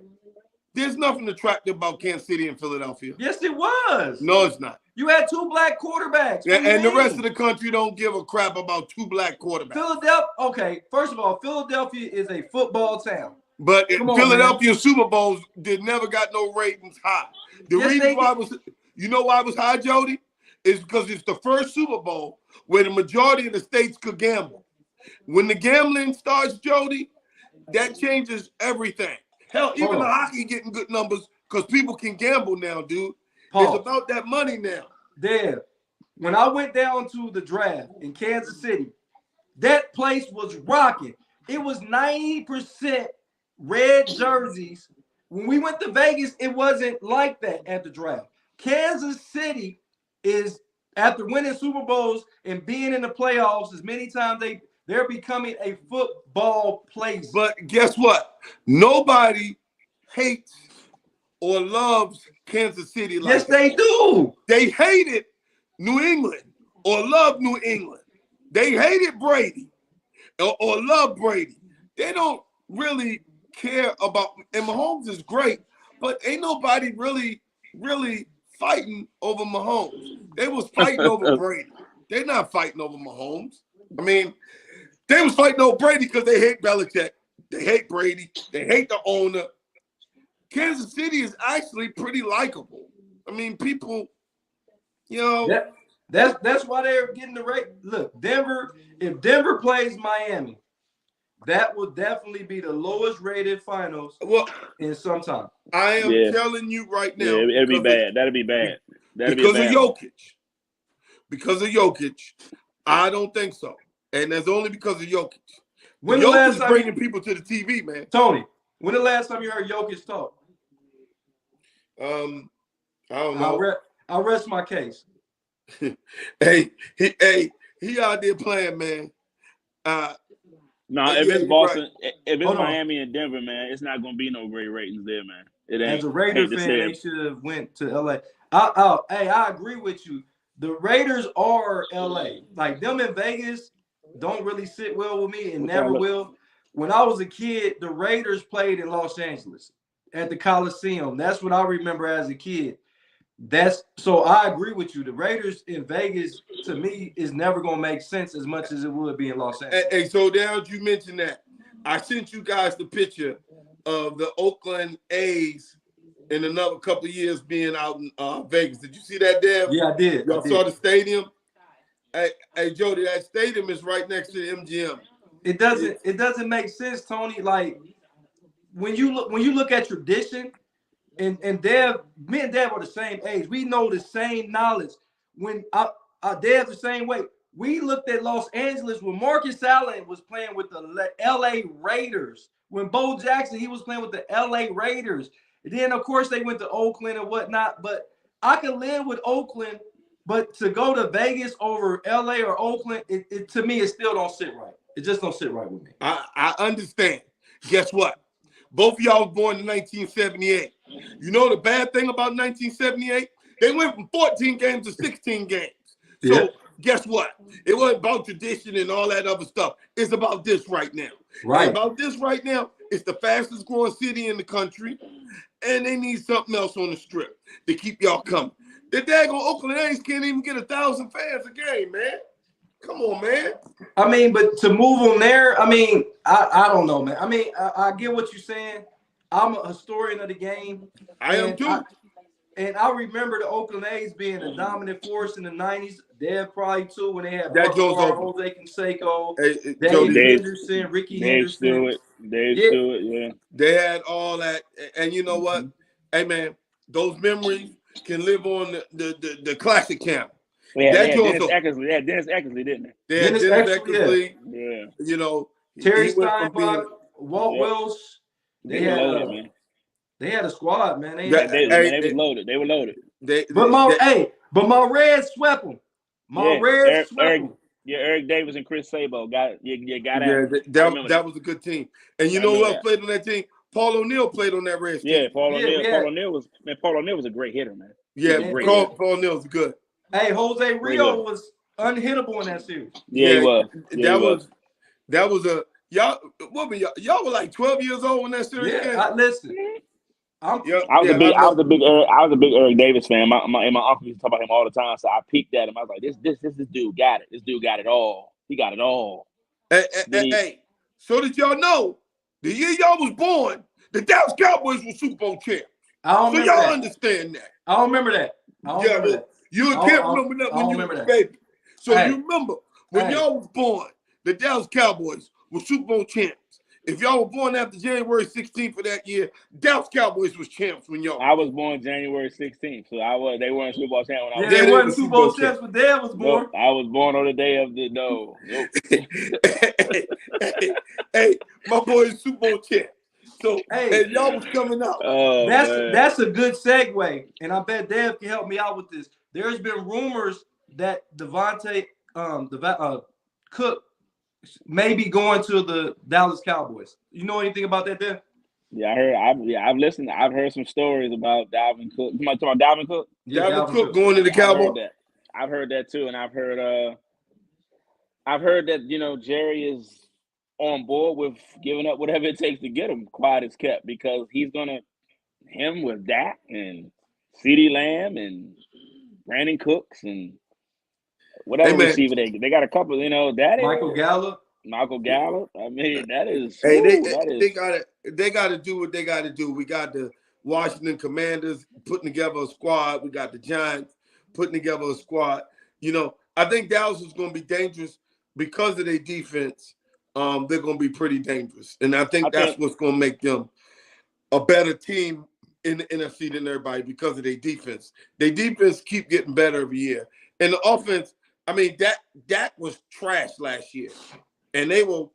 there's nothing attractive about Kansas City and Philadelphia. Yes, it was. No, it's not. You had 2 black quarterbacks. And the rest of the country don't give a crap about 2 black quarterbacks. Philadelphia. Okay, first of all, Philadelphia is a football town. But Philadelphia Super Bowls never got no ratings high. The reason why why it was high, Jody, is because it's the first Super Bowl where the majority of the states could gamble. When the gambling starts, Jody, that changes everything. Hell, even the hockey getting good numbers because people can gamble now, dude. It's about that money now. There. When I went down to the draft in Kansas City, that place was rocking. It was 90% red jerseys. When we went to Vegas, it wasn't like that at the draft. Kansas City is, after winning Super Bowls and being in the playoffs as many times They're becoming a football place. But guess what? Nobody hates or loves Kansas City like yes, they do. They hated New England or love New England. They hated Brady or love Brady. They don't really care about, and Mahomes is great, but ain't nobody really fighting over Mahomes. They was fighting over Brady. They're not fighting over Mahomes. I mean, they was fighting over Brady because they hate Belichick. They hate Brady. They hate the owner. Kansas City is actually pretty likable. I mean, people, you know. That's why they're getting the rate. Look, Denver, if Denver plays Miami, that will definitely be the lowest rated finals in some time. I am telling you right now. Yeah, it'll be bad. That'll be bad. Because of Jokic, I don't think so. And that's only because of Jokic. When the last time bringing people to the TV, man. Tony, when the last time you heard Jokic talk? I don't know. I'll rest my case. He out there playing, man. No, if it's Boston, if it's Miami and Denver, man, it's not gonna be no great ratings there, man. It ain't. As a Raiders fan, they should have went to LA. I agree with you. The Raiders are LA. Like them in Vegas don't really sit well with me and never will. When I was a kid, the Raiders played in Los Angeles at the Coliseum. That's what I remember as a kid. So I agree with you. The Raiders in Vegas, to me, is never going to make sense as much as it would be in Los Angeles. Hey, so now you mentioned that. I sent you guys the picture of the Oakland A's in another couple of years being out in Vegas. Did you see that, Dev? Yeah, I did. Y'all saw the stadium? Hey, Jody, that stadium is right next to the MGM. It doesn't make sense, Tony. Like when you look at tradition, and Dev, me and Dev are the same age. We know the same knowledge. When Dev's the same way. We looked at Los Angeles when Marcus Allen was playing with the LA Raiders. When Bo Jackson, he was playing with the LA Raiders. And then, of course, they went to Oakland and whatnot. But I can live with Oakland, but to go to Vegas over LA or Oakland, it to me, it still don't sit right. It just don't sit right with me. I understand. Guess what? Both of y'all was born in 1978. You know the bad thing about 1978? They went from 14 games to 16 games. So guess what? It wasn't about tradition and all that other stuff. It's about this right now. Right. And about this right now, it's the fastest growing city in the country, and they need something else on the strip to keep y'all coming. The daggone Oakland A's can't even get 1,000 fans a game, man. Come on, man. I mean, but to move on there, I mean, I don't know, man. I mean, I get what you're saying. I'm a historian of the game. I am too. And I remember the Oakland A's being a dominant force in the 90s. Dev probably too, when they had that goes over. Jose Canseco, Dave Henderson, Ricky Henderson. Dave Stewart, yeah. They had all that. And you know what? Hey, man, those memories can live on the classic camp. Yeah, they had Dennis Eckersley, didn't they? They had Dennis Eckersley. Yeah. You know, Terry Steinbach, Walt Welsh. They had a squad, man. They was loaded. They were loaded. But my Reds swept them. Eric Davis and Chris Sabo got out. That was a good team. And you know who else played on that team? Paul O'Neill played on that Reds team. Yeah, Paul O'Neill was a great hitter, man. Yeah, Paul O'Neill was good. Hey, Jose Rio was unhittable in that series. Yeah, he was. That was a y'all. What were y'all were like 12 years old when that series came? Listen. I was a big Eric Davis fan. My uncle used to talk about him all the time. So I peeked at him. I was like, this dude got it. This dude got it all. He got it all. Hey. So did y'all know the year y'all was born, the Dallas Cowboys were Super Bowl champs? Understand that. I don't remember that. You can't remember that when you were a baby. So you remember when y'all was born, the Dallas Cowboys were Super Bowl champs. If y'all were born after January 16th of that year, Dallas Cowboys was champs when y'all. I was born January 16th, so they weren't Super Bowl champs when I was. They weren't Super Bowl champs when Dad was born. Nope, I was born on the day of the hey, my boy is Super Bowl champ. So and y'all was coming out. That's a good segue, and I bet Dev can help me out with this. There's been rumors that Devontae Cook maybe going to the Dallas Cowboys. You know anything about that there? Yeah, I've listened. I've heard some stories about Dalvin Cook. You might talk about Dalvin Cook? Yeah, Dalvin Dalvin Cook going to the I've heard Cowboys. that. I've heard that too, and I've heard that Jerry is on board with giving up whatever it takes to get him quiet as kept, because he's gonna him with Dak and CeeDee Lamb and Brandon Cooks and whatever Hey, man. receiver they got a couple. That Michael is Gallup. Michael Gallup. I mean, that is. Hey, that is. they gotta do what they gotta do. We got the Washington Commanders putting together a squad. We got the Giants putting together a squad. I think Dallas is gonna be dangerous because of their defense. They're gonna be pretty dangerous. And I think that's what's gonna make them a better team in the NFC than everybody, because of their defense. Their defense keep getting better every year. And the offense, I mean, Dak was trash last year. And they were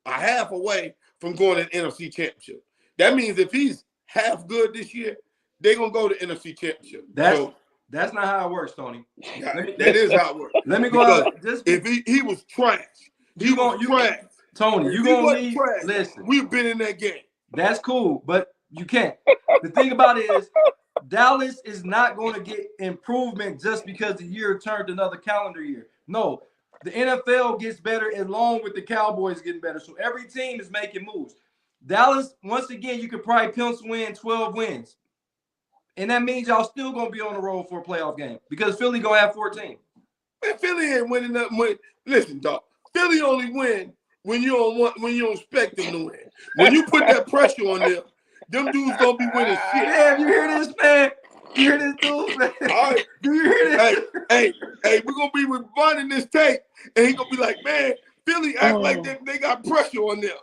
a half away from going to the NFC Championship. That means if he's half good this year, they're going to go to the NFC Championship. That's not how it works, Tony. That is how it works. Let me go out. If he was trash, trash. Tony, you're going to leave. Trash, listen. We've been in that game. That's cool, but you can't. The thing about it is Dallas is not going to get improvement just because the year turned another calendar year. No. The NFL gets better along with the Cowboys getting better. So every team is making moves. Dallas, once again, you could probably pencil in 12 wins. And that means y'all still going to be on the road for a playoff game because Philly going to have 14. Man, Philly ain't winning that. Listen, dog. Philly only win when you don't expect them to win. When you put that pressure on them dudes going to be winning shit. Damn, you hear this, man? You hear this dude, man? All right. Do you hear this? Hey, we're going to be rewinding this tape, and he's going to be like, man, Philly act like they got pressure on them.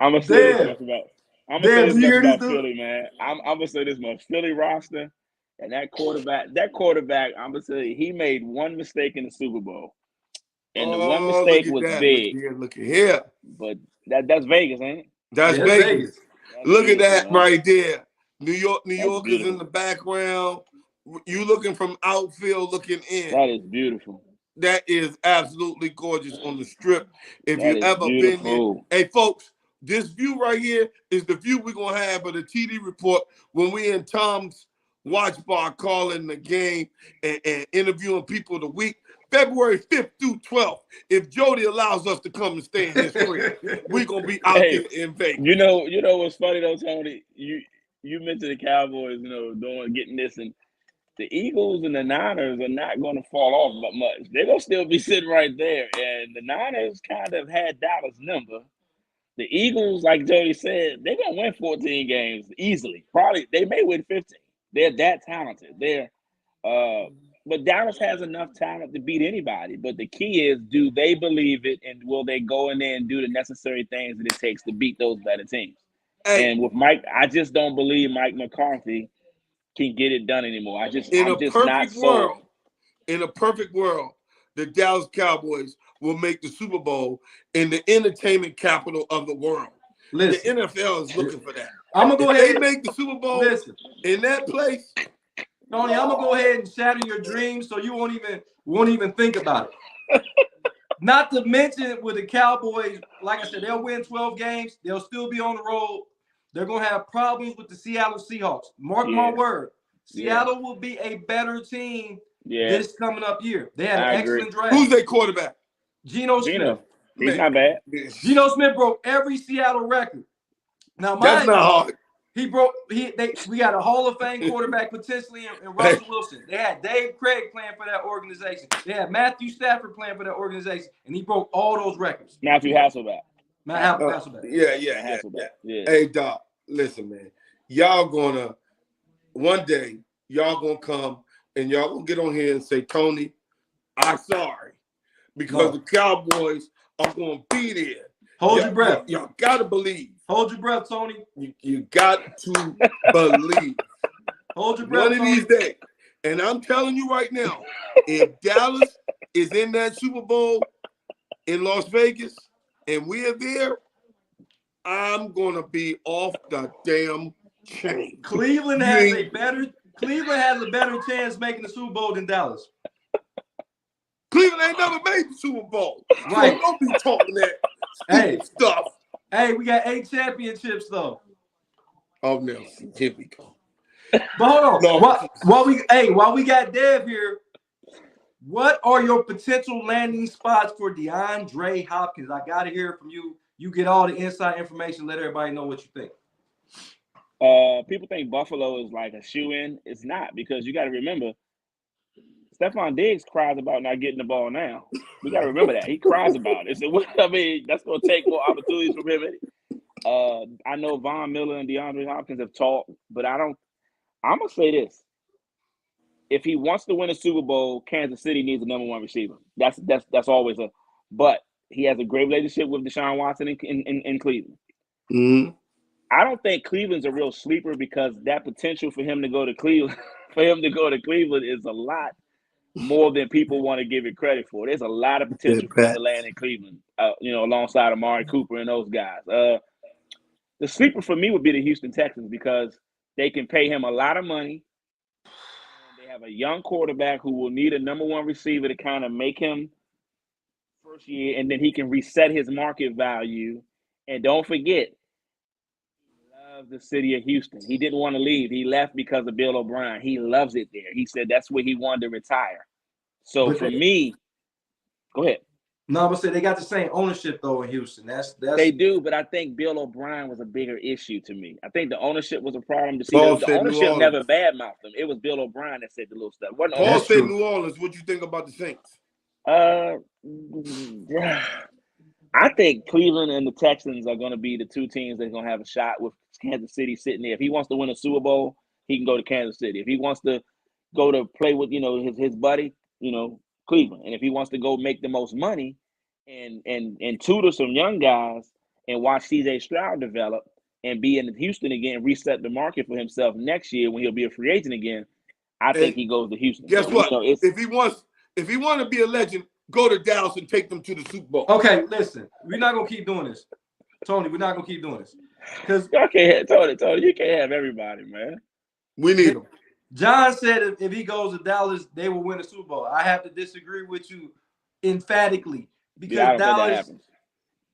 I'm going to say this much about Philly, man. I'm going to say this much. Philly roster and that quarterback, I'm going to say he made one mistake in the Super Bowl. And the one mistake was big. Look at here. But that's Vegas, ain't it? That's Vegas. Look at that right there. New York is in the background. You looking from outfield looking in. That is beautiful. That is absolutely gorgeous on the strip. If you've ever been there. Hey, folks, this view right here is the view we're going to have of the TD report when we in Tom's Watch Bar calling the game and interviewing people of the week. February 5th through 12th. If Jody allows us to come and stay in his crib, we're going to be out there in Vegas. You know what's funny, though, Tony? You mentioned the Cowboys, getting this, and the Eagles and the Niners are not going to fall off much. They're going to still be sitting right there. And the Niners kind of had Dallas' number. The Eagles, like Jody said, they're going to win 14 games easily. Probably, they may win 15. They're that talented. But Dallas has enough talent to beat anybody. But the key is, do they believe it, and will they go in there and do the necessary things that it takes to beat those better teams? Hey. And with Mike, I just don't believe Mike McCarthy can get it done anymore. I'm just not sold. In a perfect world, the Dallas Cowboys will make the Super Bowl in the entertainment capital of the world. Listen, the NFL is looking for that. I'm gonna go ahead and make the Super Bowl in that place. Tony, I'm gonna go ahead and shatter your dreams so you won't even think about it. Not to mention with the Cowboys, like I said, they'll win 12 games. They'll still be on the road. They're gonna have problems with the Seattle Seahawks. Mark my word. Seattle will be a better team this coming up year. They had an excellent draft. Who's their quarterback? Geno Smith. He's not bad. Geno Smith broke every Seattle record. Now, that's not hard. We got a Hall of Fame quarterback potentially in Russell Wilson. They had Dave Craig playing for that organization. They had Matthew Stafford playing for that organization, and he broke all those records. Matthew Hasselbeck. Yeah. Hey, Doc, listen, man. Y'all gonna one day come and y'all gonna get on here and say, Tony, I'm sorry, because the Cowboys are gonna be there. Hold your breath. Y'all gotta believe. Hold your breath, Tony. You got to believe. Hold your breath. One of these days. And I'm telling you right now, if Dallas is in that Super Bowl in Las Vegas and we're there, I'm gonna be off the damn chain. Cleveland has a better chance making the Super Bowl than Dallas. Cleveland ain't never made the Super Bowl. Right. So don't be talking that. Hey, stuff. hey, we got 8 championships though. Oh, Nelson, here we go. But hold on. No. While we got Dev here, what are your potential landing spots for DeAndre Hopkins? I gotta hear from you. You get all the inside information. Let everybody know what you think. People think Buffalo is like a shoe-in. It's not, because you got to remember, Stephon Diggs cries about not getting the ball now. We got to remember that. He cries about it. So, I mean, that's going to take more opportunities from him. I know Von Miller and DeAndre Hopkins have talked, but I'm going to say this. If he wants to win a Super Bowl, Kansas City needs a number one receiver. That's always a – but he has a great relationship with Deshaun Watson in Cleveland. Mm-hmm. I don't think Cleveland's a real sleeper, because that potential for him to go to Cleveland is a lot more than people want to give it credit for. There's a lot of potential for him to land in Cleveland, alongside Amari Cooper and those guys. The sleeper for me would be the Houston Texans, because they can pay him a lot of money. And they have a young quarterback who will need a number one receiver to kind of make him first year, and then he can reset his market value. And don't forget, the city of Houston. He didn't want to leave. He left because of Bill O'Brien. He loves it there. He said that's where he wanted to retire. So for me, go ahead. No, but say they got the same ownership though in Houston. That's they do, but I think Bill O'Brien was a bigger issue to me. I think the ownership was a problem. The ownership never badmouthed him. It was Bill O'Brien that said the little stuff. Paul said New Orleans. What you think about the Saints? I think Cleveland and the Texans are going to be the two teams that's going to have a shot, with Kansas City sitting there. If he wants to win a Super Bowl, he can go to Kansas City. If he wants to go to play with, his buddy, Cleveland. And if he wants to go make the most money and tutor some young guys and watch CJ Stroud develop and be in Houston again, reset the market for himself next year when he'll be a free agent again, I think he goes to Houston. Guess what? If he wants to be a legend, go to Dallas and take them to the Super Bowl. Okay, listen, we're not gonna keep doing this, Tony. We're not gonna keep doing this because Tony, you can't have everybody, man. We need them. John said if he goes to Dallas, they will win a Super Bowl. I have to disagree with you emphatically, because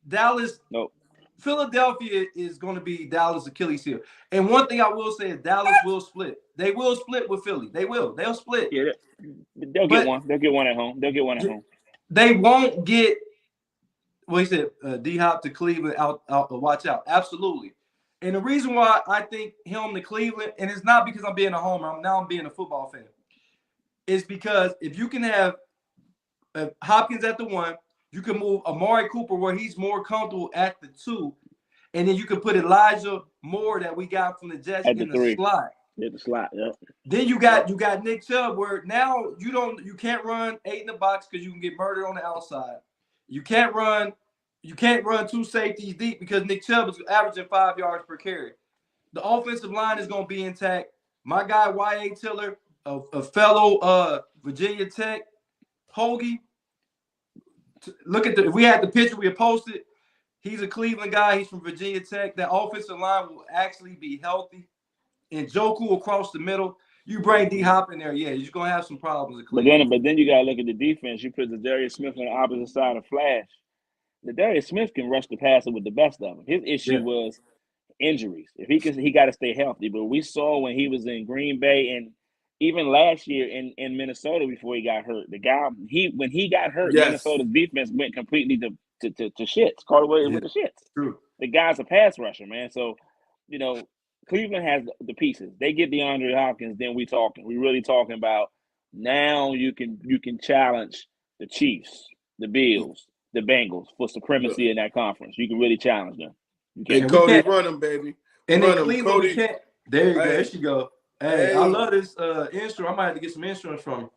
Dallas, nope. Philadelphia is going to be Dallas' Achilles heel. And one thing I will say is Dallas will split. They will split with Philly. They will. They'll split. Yeah, they'll get one. They'll get one at home. They won't get. Well, he said D-Hop to Cleveland. Out. Watch out. Absolutely. And the reason why I think him to Cleveland, and it's not because I'm being a homer. I'm being a football fan. Is because if you can have Hopkins at the 1, you can move Amari Cooper where he's more comfortable at the 2, and then you can put Elijah Moore that we got from the Jets in the slot. Yeah, the slot. Yeah. Then you got Nick Chubb, where now you can't run 8 in the box because you can get murdered on the outside. You can't run 2 safeties deep because Nick Chubb is averaging 5 yards per carry. The offensive line is going to be intact. My guy Y.A. Tiller, a fellow Virginia Tech Hoagie. Look at if we had the picture we had posted. He's a Cleveland guy. He's from Virginia Tech. That offensive line will actually be healthy. And Joku across the middle. You bring D-Hop in there, yeah, you're going to have some problems at Cleveland. But then you got to look at the defense. You put Darius Smith on the opposite side of Flash. Darius Smith can rush the passer with the best of them. His issue was injuries. If he got to stay healthy. But we saw when he was in Green Bay and even last year in Minnesota before he got hurt, when he got hurt, Minnesota's defense went completely to shits. Carter Williams with the shits. True. The guy's a pass rusher, man. So, Cleveland has the pieces. They get DeAndre Hopkins, then we really talking about now you can challenge the Chiefs, the Bills, the Bengals for supremacy in that conference. You can really challenge them. And Cody, run them, baby. And then Cleveland, we can't. There you go. There she go. Hey, I love this insurance. I might have to get some insurance from her.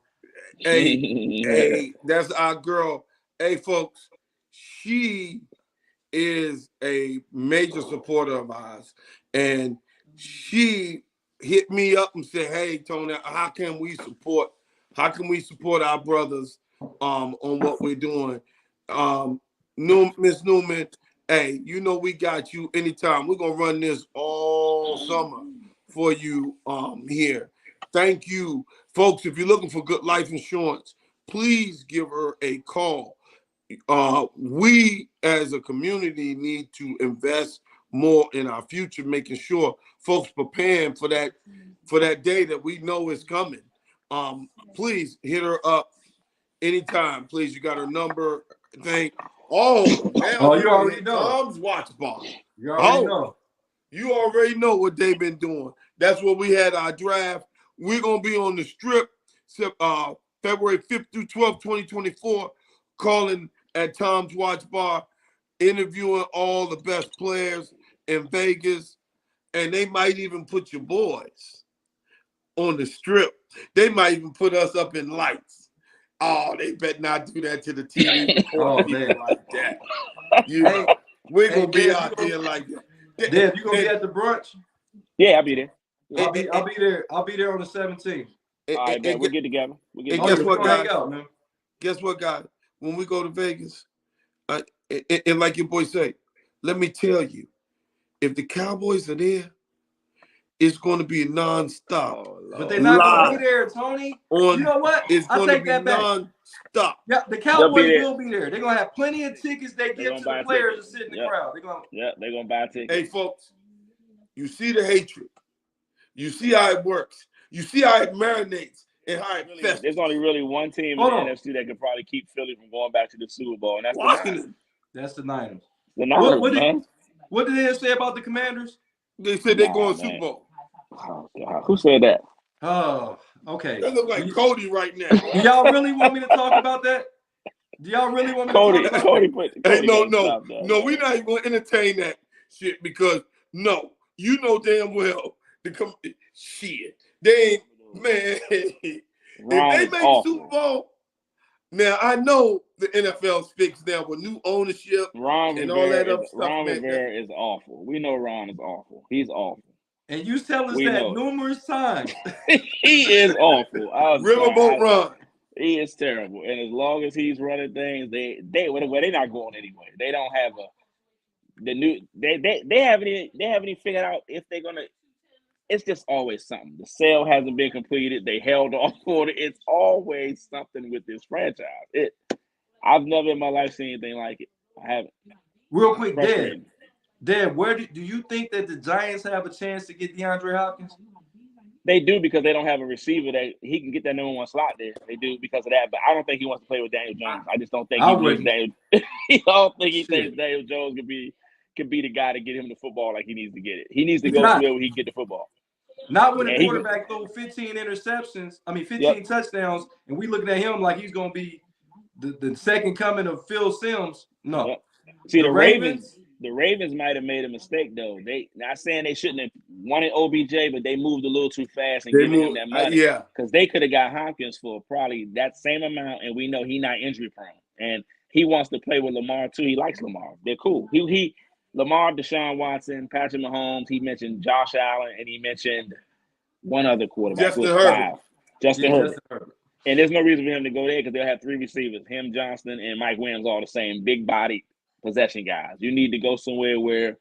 Hey, that's our girl. Hey, folks, she is a major supporter of ours. And she hit me up and said, hey, Tony, how can we support our brothers on what we're doing? Miss Newman, hey, we got you anytime. We're going to run this all summer for you here. Thank you. Folks, if you're looking for good life insurance, please give her a call. we as a community need to invest more in our future, making sure folks preparing for that day that we know is coming. Please hit her up anytime. Please, you got her number. Thank. Oh, now you already know. Tom's Watch Bar. You already know. You already know what they've been doing. That's what we had our draft. We're gonna be on the strip, February 5th through 12th, 2024, calling at Tom's Watch Bar, interviewing all the best players in Vegas, and they might even put your boys on the strip. They might even put us up in lights. Oh, they better not do that to the TV. Oh, man. Like that. We're gonna be out there like that. Dave, you gonna be at the brunch? Yeah, I'll be there. I'll be there. I'll be there on the 17th. All right, man. We'll get together. Guess what, guys? Out, man. Guess what, guys? When we go to Vegas, and like your boy say, let me tell you, if the Cowboys are there, it's going to be nonstop. But they're not going to be there, Tony. You know what? I'll take that back. Nonstop. Yeah, the Cowboys will be there. They're going to have plenty of tickets they give to the players to sit in the crowd. They're going to buy tickets. Hey, folks, you see the hatred. You see how it works. You see how it marinates and how it festers. There's only really one team in the NFC that could probably keep Philly from going back to the Super Bowl, and that's Washington. That's the Niners. The Niners, man. What did they say about the Commanders? They said they're going Super Bowl. Oh, God. Who said that? Oh, okay. That look like Cody right now. Do y'all really want me to talk about that? Do y'all really want me to talk about Cody hey, no. We're not even going to entertain that shit because, no, you know damn well shit. They ain't, man. If they make the Super Bowl, now I know the NFL's fixed now with new ownership and all that other stuff. Ron Rivera is awful. We know Ron is awful. He's awful. And you tell us that numerous times. He is awful. Riverboat Ron. He is terrible. And as long as he's running things, they're not going anywhere. They don't have they haven't even figured out if they're gonna. It's just always something. The sale hasn't been completed. They held off on it. It's always something with this franchise. I've never in my life seen anything like it. I haven't. Real quick, Dad, where do you think that the Giants have a chance to get DeAndre Hopkins? They do because they don't have a receiver that he can get that number one slot there. They do because of that, but I don't think he wants to play with Daniel Jones. I just don't think he thinks Daniel Jones could be the guy to get him the football like he needs to get it. He needs to go to where he can get the football. Not when a quarterback throw 15 touchdowns, and we looking at him like he's going to be the second coming of Phil Simms. No. Yeah. See, the Ravens might have made a mistake, though. They not saying they shouldn't have wanted OBJ, but they moved a little too fast and giving him that money. Yeah. Because they could have got Hopkins for probably that same amount, and we know he's not injury prone. And he wants to play with Lamar, too. He likes Lamar. They're cool. Lamar, Deshaun Watson, Patrick Mahomes, he mentioned Josh Allen, and he mentioned one other quarterback. Justin Herbert. And there's no reason for him to go there because they'll have three receivers, him, Johnston, and Mike Williams, all the same big-bodied possession guys. You need to go somewhere where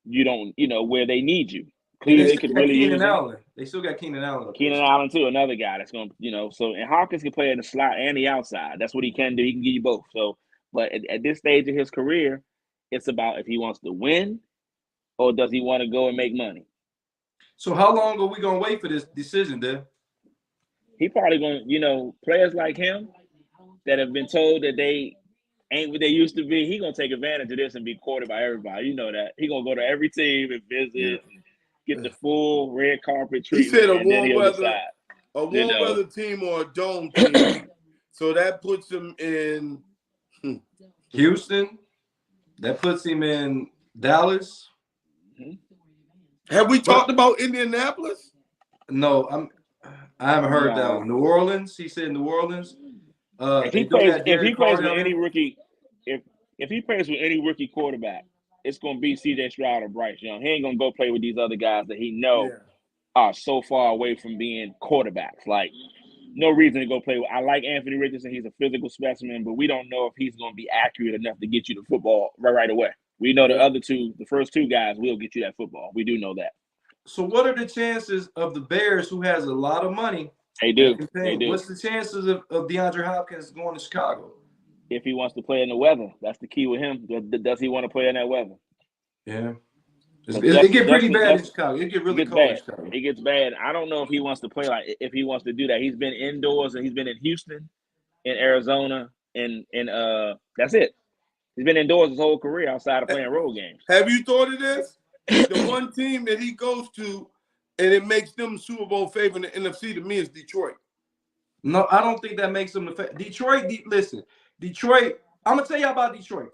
you don't, where they need you. Cleveland could really use Allen. They still got Keenan Allen. Keenan Allen, too, another guy that's going to, and Hopkins can play in the slot and the outside. That's what he can do. He can give you both. So, but at this stage of his career, it's about if he wants to win or does he want to go and make money. So how long are we going to wait for this decision, Dad? He probably going to, players like him that have been told that they ain't what they used to be, he going to take advantage of this and be courted by everybody. You know that. He going to go to every team and visit, get the full red carpet treatment. He said a warm weather team or a dome team. So that puts him in Houston. That puts him in Dallas. Have we talked about Indianapolis? No, I haven't heard that one. New Orleans. He said New Orleans. If he plays with any rookie, if he plays with any rookie quarterback, it's going to be C.J. Stroud or Bryce Young. He ain't going to go play with these other guys that he are so far away from being quarterbacks. Like, no reason to go play with. I like Anthony Richardson. He's a physical specimen, but we don't know if he's going to be accurate enough to get you the football right away. We know the first two guys will get you that football. We do know that. So what are the chances of the Bears, who has a lot of money? They do. What's the chances of DeAndre Hopkins going to Chicago? if he wants to play in the weather. That's the key with him. Does he want to play in that weather? Yeah. But It get pretty Justin- bad in Justin- Chicago. It get It really gets cold in bad. Chicago. It gets bad. I don't know if he wants to play if he wants to do that. He's been indoors and he's been in Houston, in Arizona, and that's it. He's been indoors his whole career outside of playing road games. Have you thought of this? The one team that he goes to, and it makes them Super Bowl favorite in the NFC to me is Detroit. No, I don't think that makes them the Detroit. Listen, Detroit. I'm gonna tell you about Detroit.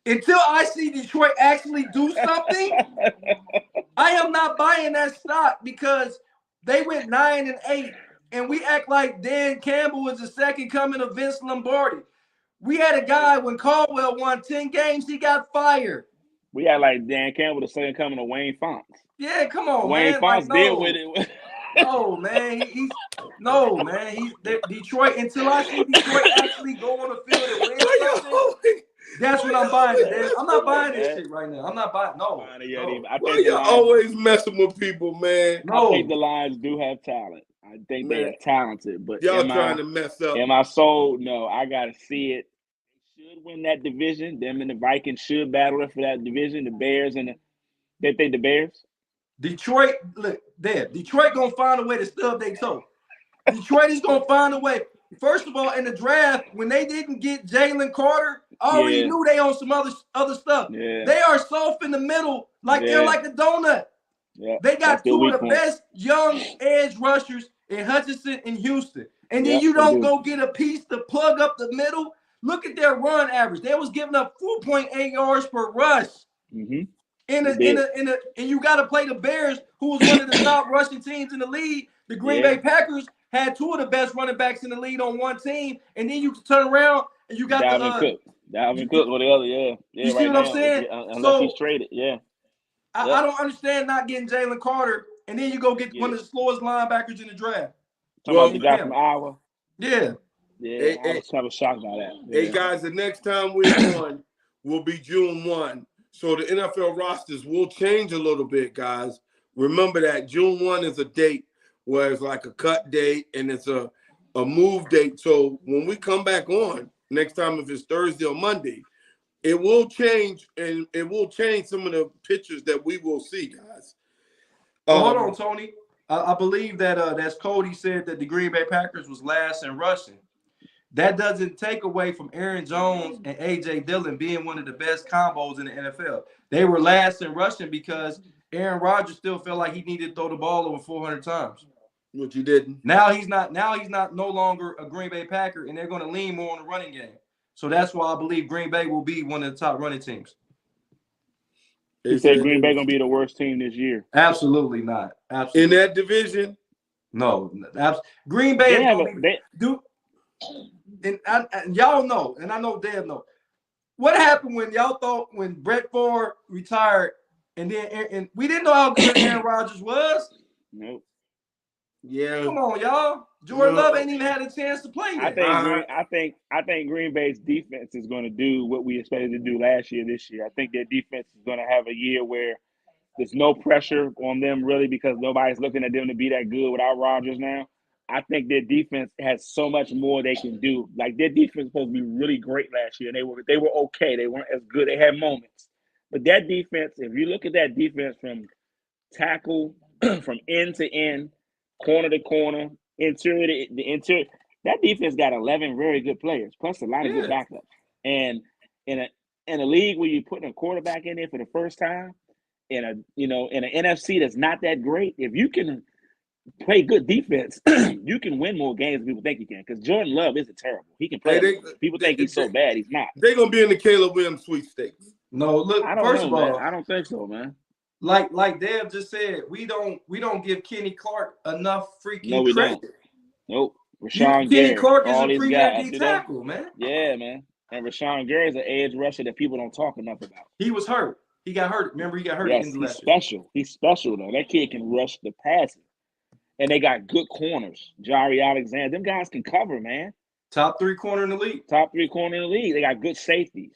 Until I see Detroit actually do something, I am not buying that stock because they went 9-8, and we act like Dan Campbell is the second coming of Vince Lombardi. We had a guy when Caldwell won 10 games, he got fired. We had like Dan Campbell, the second coming of Wayne Fonts. Yeah, come on, Wayne man. Fonts Like, did no. with it. No, man. He's Detroit. Until I see Detroit actually go on the field and win something, that's when I'm buying it, man. I'm not buying this shit right now. I'm not buying. No. Why you always messing with people, man? No. I think the Lions do have talent. I think they are talented, but Y'all trying to mess up. Am I sold? No, I gotta see it. They should win that division. Them and the Vikings should battle it for that division. The Bears and they think the Bears. Detroit, look there. Detroit gonna find a way to stub their toe. Detroit is gonna find a way. First of all, in the draft, when they didn't get Jalen Carter, I already knew they on some other stuff. Yeah. They are soft in the middle, like they're like a donut. Yeah. They got two of the point. best young edge rushers in Hutchinson and Houston. And then you don't go get a piece to plug up the middle. Look at their run average. They was giving up 4.8 yards per rush. Mm-hmm. And you got to play the Bears, who was one of the top rushing teams in the league. The Green Bay Packers had two of the best running backs in the league on one team, and then you turn around and you got Dalvin Cook. Dalvin Cook with the other, yeah. You see what I'm saying? Unless he's traded, I don't understand not getting Jalen Carter, and then you go get one of the slowest linebackers in the draft. Talking about the guy from Iowa. Yeah. Yeah, I was kind of shocked by that. Hey guys, the next time we're on will be June 1. So the NFL rosters will change a little bit, guys. Remember that June 1 is a date where it's like a cut date and it's a move date. So when we come back on next time, if it's Thursday or Monday, it will change, and it will change some of the pictures that we will see, guys. Hold on, Tony. I believe that that's Cody said that the Green Bay Packers was last in rushing. That doesn't take away from Aaron Jones and A.J. Dillon being one of the best combos in the NFL. They were last in rushing because Aaron Rodgers still felt like he needed to throw the ball over 400 times. Which he didn't. Now he's not no longer a Green Bay Packer, and they're going to lean more on the running game. So that's why I believe Green Bay will be one of the top running teams. He said Green Bay going to be the worst team this year. Absolutely not. Absolutely. In that division? No. Green Bay and y'all know, and I know Dave know. What happened when y'all thought when Brett Favre retired, and we didn't know how good Aaron Rodgers was? Nope. Yeah. Come on, y'all. Jordan Love ain't even had a chance to play yet. I think Green Bay's defense is going to do what we expected to do last year. This year, I think their defense is going to have a year where there's no pressure on them really because nobody's looking at them to be that good without Rodgers now. I think their defense has so much more they can do. Like their defense was supposed to be really great last year. They were okay. They weren't as good. They had moments. But that defense, if you look at that defense from tackle, from end to end, corner to corner, interior to the interior, that defense got 11 very good players, plus a lot of good backups. And in a league where you're putting a quarterback in there for the first time, in an NFC that's not that great, if you can play good defense, you can win more games than people think you can. Because Jordan Love isn't terrible. He can play. People think he's so bad. He's not. They're gonna be in the Caleb Williams sweepstakes. No, look. First of all, I don't think so, man. Like Dev just said, we don't give Kenny Clark enough freaking no, we credit. Don't. Nope. Rashawn Kenny Gary, Clark is all a these premier guys, D tackle, man. Yeah, man. And Rashawn Gary is an edge rusher that people don't talk enough about. He was hurt. He got hurt. Remember, he got hurt. Yes, he's special. He's special though. That kid can rush the passes. And they got good corners. Jari Alexander. Them guys can cover, man. Top 3 corner in the league. Top 3 corner in the league. They got good safeties.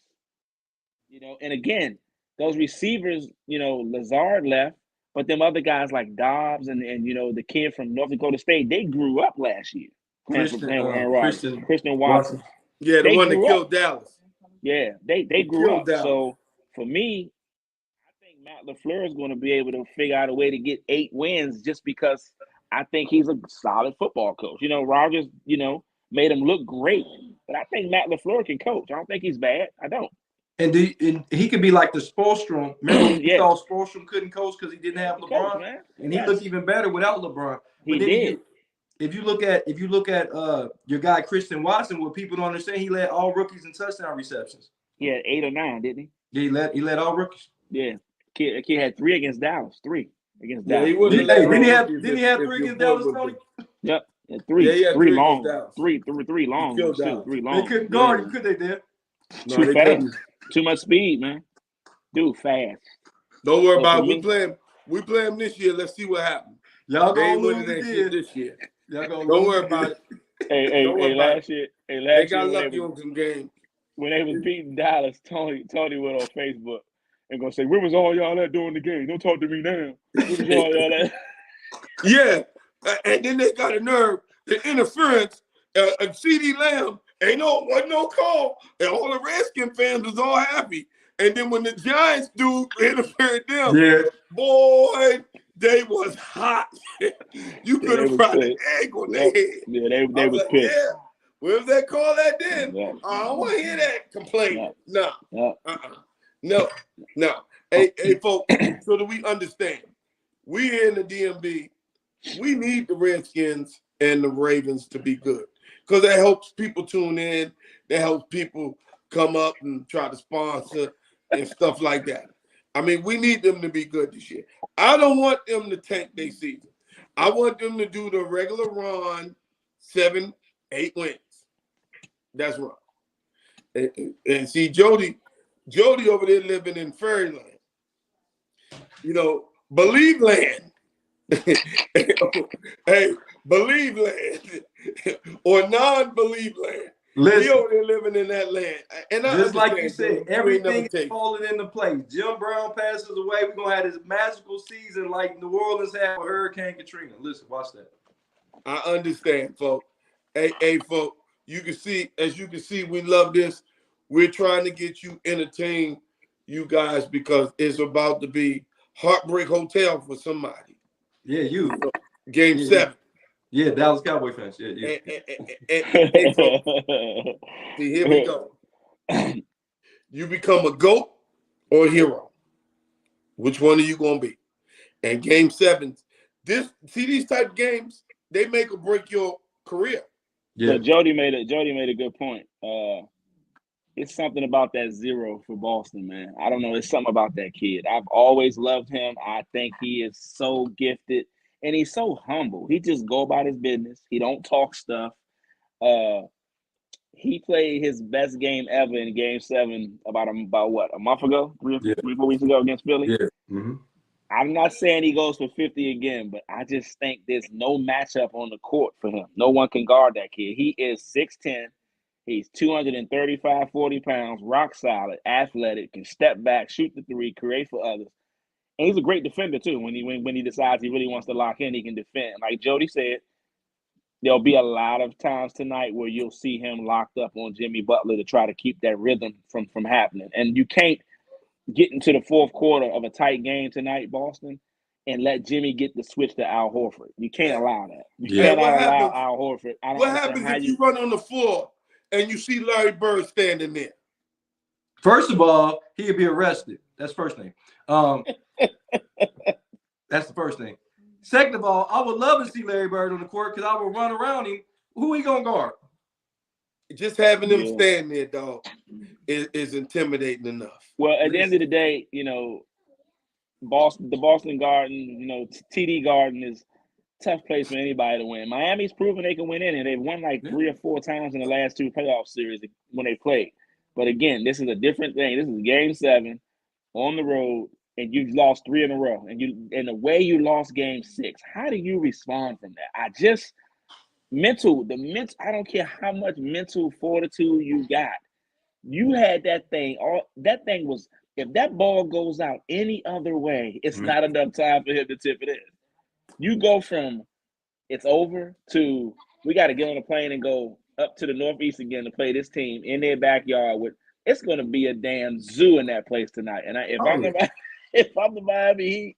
And again, those receivers, Lazard left, but them other guys like Dobbs and the kid from North Dakota State, they grew up last year. Christian Watson. Yeah, the They one that grew killed Dallas. Yeah, they They grew killed up. Dallas. So for me, I think Matt LaFleur is going to be able to figure out a way to get 8 wins just because I think he's a solid football coach. You know, Rodgers, made him look great, but I think Matt LaFleur can coach. I don't think he's bad. I don't. And he could be like the Spoelstra. Remember when we Yes. thought Spoelstra couldn't coach because he didn't have Coach, LeBron, man. and he Yes. looked even better without LeBron. He But then did. if you look at your guy Christian Watson, what people don't understand, he led all rookies in touchdown receptions. He had 8 or 9, didn't he? Yeah, he led all rookies. Yeah. Kid had 3 against Dallas. 3 against Yeah, Dallas. he wouldn't Hey, have let didn't he have 3 against Dallas, Tony? Yep. And 3. Yeah, he had 3 3 long. against Dallas. 3 long killed ones too. Dallas. 3 long. They couldn't guard him, could they, Dan? No, Too they fast. couldn't. Too much speed, man. Dude, fast. Don't worry So about for it. We play them this year. Let's see what happens. Y'all They gonna ain't winning lose that shit again. this year. Y'all gonna Don't lose worry again. about it. Hey, Don't worry about last year, They got lucky on some games. when they was beating Dallas, Tony went on Facebook and gonna say, "Where was all y'all at during the game? Don't talk to me now. Where was all y'all at?" Yeah, and then they got a nerve, the interference. CD Lamb wasn't no call, and all the Redskin fans was all happy. And then when the Giants dude interfered them, Yeah. boy, they was hot. You could they have was fried an pissed. egg on their head. Yeah, they I was like, pissed. yeah, where's that call at then? Yeah. I don't want to hear that complaint. No, Yeah. no. Hey, folks, so that we understand, we here in the DMV, we need the Redskins and the Ravens to be good because that helps people tune in. That helps people come up and try to sponsor and stuff like that. I mean, we need them to be good this year. I don't want them to tank their season. I want them to do the regular run, 7, 8 wins. That's right. And see, Jody over there living in fairyland. Believe land. Hey, believe land or non-believe land. Listen, We over there living in that land. And just like you said, Jody, everything is falling into place. Jim Brown passes away. We're gonna have this magical season like New Orleans had with Hurricane Katrina. Listen, watch that. I understand, folks. Hey, folks, as you can see, we love this. We're trying to get you entertained, you guys, because it's about to be Heartbreak Hotel for somebody. Yeah, you. Game 7. Yeah, Dallas Cowboy fans. Yeah. And folks, see, here we go. You become a GOAT or a hero. Which one are you going to be? And Game 7, these type of games, they make or break your career. Yeah. So Jody made a good point. It's something about that 0 for Boston, man. I don't know. It's something about that kid. I've always loved him. I think he is so gifted, and he's so humble. He just go about his business. He don't talk stuff. He played his best game ever in Game 7 about a month ago, 3 or 4 weeks ago against Philly. Yeah. Mm-hmm. I'm not saying he goes for 50 again, but I just think there's no matchup on the court for him. No one can guard that kid. He is 6'10". He's 235, 40 pounds, rock solid, athletic, can step back, shoot the 3, create for others. And he's a great defender, too. When he decides he really wants to lock in, he can defend. Like Jody said, there'll be a lot of times tonight where you'll see him locked up on Jimmy Butler to try to keep that rhythm from happening. And you can't get into the fourth quarter of a tight game tonight, Boston, and let Jimmy get the switch to Al Horford. You can't allow that. You cannot allow Al Horford. What happens if you run on the floor and you see Larry Bird standing there? First of all, he'd be arrested. That's the first thing. That's the first thing. Second of all, I would love to see Larry Bird on the court because I would run around him. Who he gonna guard? Just having them stand there, dog, is intimidating enough. Well, at the end of the day, the Boston Garden, TD Garden is a tough place for anybody to win. Miami's proven they can win in it. They've won like 3 or 4 times in the last 2 playoff series when they played. But again, this is a different thing. This is Game 7 on the road, and you've lost 3 in a row. And the way you lost Game 6, how do you respond from that? I don't care how much mental fortitude you got. You had that thing. That thing was, if that ball goes out any other way, it's not enough time for him to tip it in. You go from it's over to we got to get on a plane and go up to the Northeast again to play this team in their backyard. It's going to be a damn zoo in that place tonight. And if I'm the Miami Heat,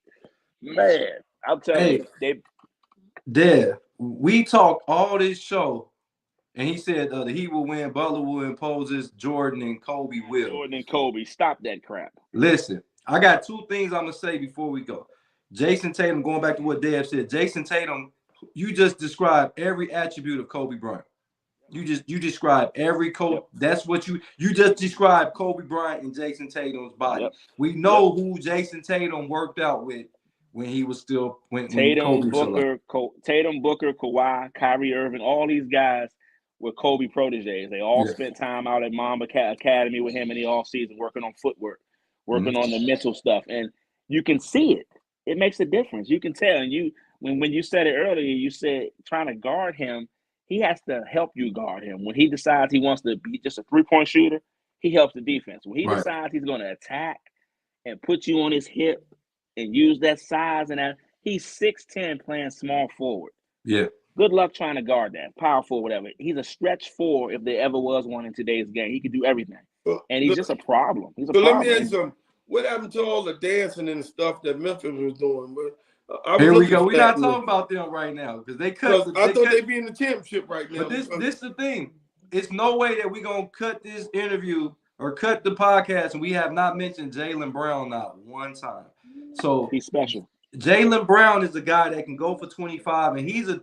man, I'm telling you, we talked all this show, and he said the Heat will win, Butler will impose this, Jordan and Kobe will. Jordan and Kobe, stop that crap. Listen, I got two things I'm gonna say before we go. Jason Tatum, going back to what Dev said, Jason Tatum, you just described every attribute of Kobe Bryant. You described every Kobe. Yep. That's what you just described Kobe Bryant and Jason Tatum's body. Yep. We know who Jason Tatum worked out with when he was still Tatum, Booker, Kawhi, Kyrie Irving, all these guys were Kobe proteges. They all spent time out at Mamba Academy with him in the offseason, working on footwork, working on the mental stuff. And you can see it. It makes a difference. You can tell. And when you said it earlier, you said trying to guard him, he has to help you guard him. When he decides he wants to be just a three-point shooter, he helps the defense. When he decides he's going to attack and put you on his hip and use that size and that, he's 6'10", playing small forward. Yeah. Good luck trying to guard that. Powerful, whatever. He's a stretch four if there ever was one in today's game. He can do everything. And he's just a problem. He's a problem. Let me ask you something. What happened to all the dancing and stuff that Memphis was doing? Here we go. We're not talking about them right now because they cut. I thought they'd be in the championship right now. But this the thing. It's no way that we're gonna cut this interview or cut the podcast, and we have not mentioned Jaylen Brown not one time. So he's special. Jaylen Brown is a guy that can go for 25, and he's a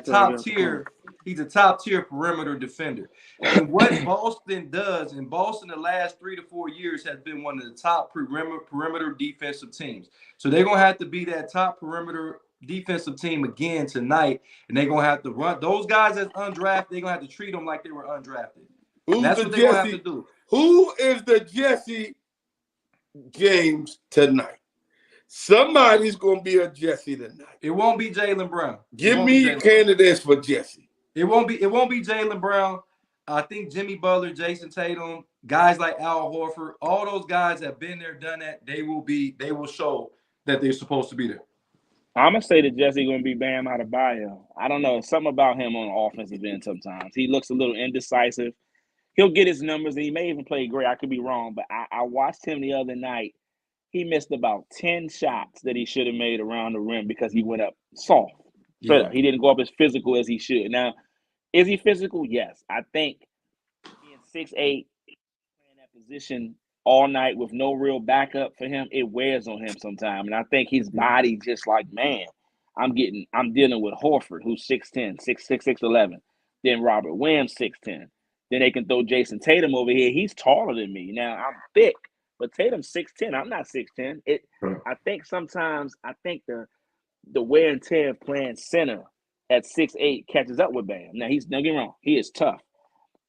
top tier. He's a top tier perimeter defender. And what Boston does, in Boston, the last 3 to 4 years has been one of the top perimeter defensive teams. So they're gonna have to be that top perimeter defensive team again tonight, and they're gonna have to run those guys that's undrafted. They're gonna have to treat them like they were undrafted. That's what they're gonna have to do. Who is the Jesse James tonight? Somebody's gonna be a Jesse tonight. It won't be Jaylen Brown. Give me candidates for Jesse. It won't be Jaylen Brown. I think Jimmy Butler, Jason Tatum, guys like Al Horford, all those guys have been there, done that. They will show that they're supposed to be there. I'm gonna say that Jesse gonna be Bam Adebayo. I don't know, something about him on the offensive end sometimes. He looks a little indecisive. He'll get his numbers, and he may even play great. I could be wrong, but I watched him the other night. He missed about 10 shots that he should have made around the rim because he went up soft. Yeah. He didn't go up as physical as he should. Now, is he physical? Yes. I think being 6'8", playing that position all night with no real backup for him, it wears on him sometimes. And I think his body just like, man, I'm dealing with Horford, who's 6'10", 6'11". Then Robert Williams, 6'10". Then they can throw Jason Tatum over here. He's taller than me. Now, I'm thick, but Tatum's 6'10". I'm not 6'10". I think sometimes the wear and tear of playing center at 6'8" catches up with Bam. Now, don't get me wrong, he is tough.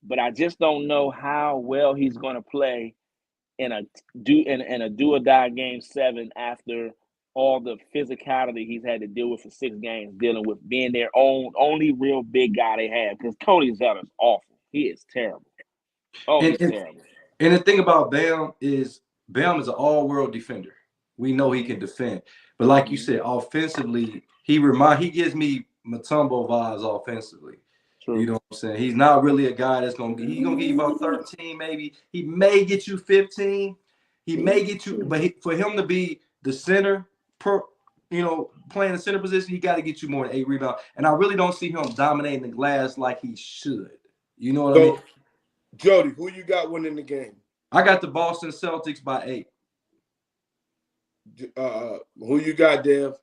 But I just don't know how well he's going to play in a do-or-die game 7 after all the physicality he's had to deal with for 6 games, dealing with being their only real big guy they have. Because Cody Zeller is awful. He is terrible. He's terrible. And the thing about Bam is an all-world defender. We know he can defend. But like you said, offensively, he gives me Mutombo vibes offensively. True. You know what I'm saying? He's not really a guy he's gonna give you about 13, maybe. He may get you 15. He may get you, but for him to be the center, playing the center position, he got to get you more than 8 rebounds. And I really don't see him dominating the glass like he should. You know what I mean? Jody, who you got winning the game? I got the Boston Celtics by 8. Who you got, Dev?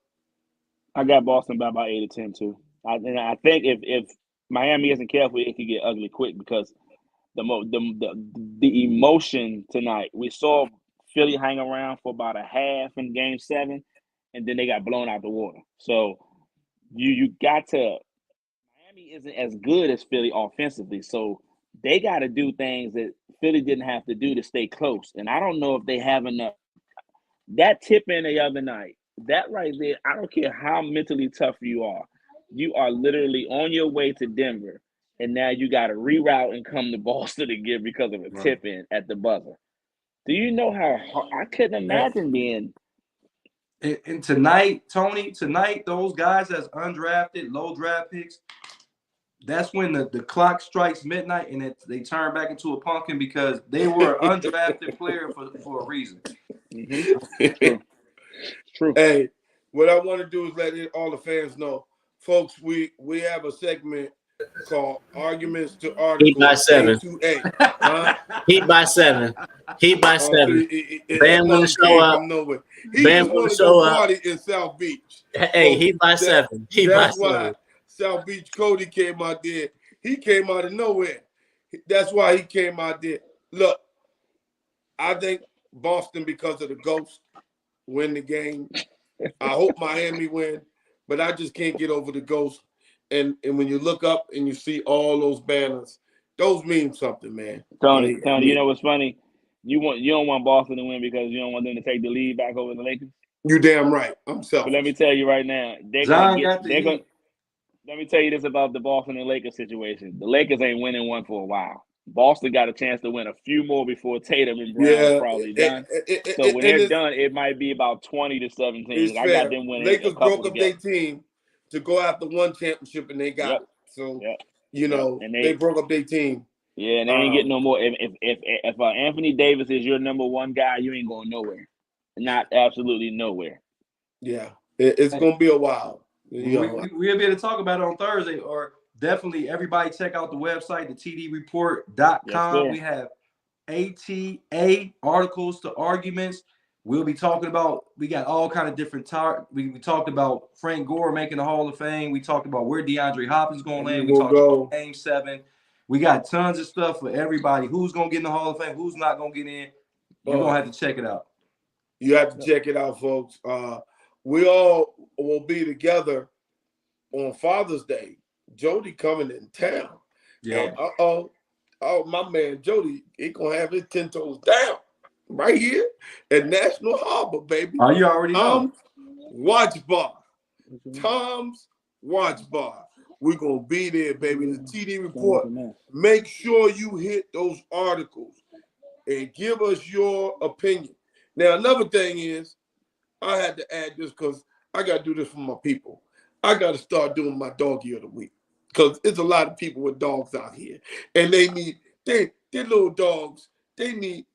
I got Boston by about 8 or 10 too. I think if Miami isn't careful, it could get ugly quick because the emotion tonight. We saw Philly hang around for about a half in Game 7, and then they got blown out the water. So you got to. Miami isn't as good as Philly offensively, so they got to do things that Philly didn't have to do to stay close. And I don't know if they have enough. That tip in the other night, that right there, I don't care how mentally tough you are literally on your way to Denver, and now you got to reroute and come to Boston again because of a tip in at the buzzer. Do you know how hard? I couldn't imagine being. And tonight, Tony, those guys that's undrafted, low draft picks, that's when the clock strikes midnight and they turn back into a pumpkin because they were an undrafted player for a reason. Mm-hmm. True. Hey, what I want to do is let all the fans know, folks. We have a segment called "Arguments to Articles." Heat by 7. A2A. Huh? Heat by 7. Heat by 7. Bam wouldn't show up. He Bam just want wouldn't to show go up. party in South Beach. Hey, Folks, Heat by 7. Heat by that's 7. why South Beach Cody came out there. He came out of nowhere. That's why he came out there. Look, I think Boston, because of the ghost, win the game. I hope Miami win, but I just can't get over the ghost. And when you look up and you see all those banners, those mean something, man. Tony, you know what's funny? You don't want Boston to win because you don't want them to take the lead back over the Lakers. You damn right. I'm selfish. But let me tell you right now, let me tell you this about the Boston and Lakers situation. The Lakers ain't winning one for a while. Boston got a chance to win a few more before Tatum and Brown are probably done. So when they're done, it might be about 20-17. I got them winning. Lakers broke up their team to go after one championship, and they got it. So they broke up their team. Yeah, and they ain't getting no more. If Anthony Davis is your number one guy, you ain't going nowhere. Not absolutely nowhere. Yeah, it's gonna be a while. We'll be able to talk about it on Thursday, or definitely everybody check out the website, thetdreport.com. We have ATA, articles to arguments. We'll be talking about, we got all kind of different we talked about Frank Gore making the Hall of Fame. We talked about where DeAndre Hopkins going to land. We talked about Game 7. We got tons of stuff for everybody. Who's going to get in the Hall of Fame? Who's not going to get in? You're going to have to check it out. You have to check it out, folks. We all will be together on Father's Day. Jody coming in town. Yeah. And, my man Jody, he gonna have his 10 toes down right here at National Harbor, baby. Oh, you already know. Watch Bar. Tom's Watch Bar. We're gonna be there, baby. The TD Report. Make sure you hit those articles and give us your opinion. Now, another thing is, I had to add this because I got to do this for my people. I got to start doing my doggy of the week because there's a lot of people with dogs out here, and they little dogs. They need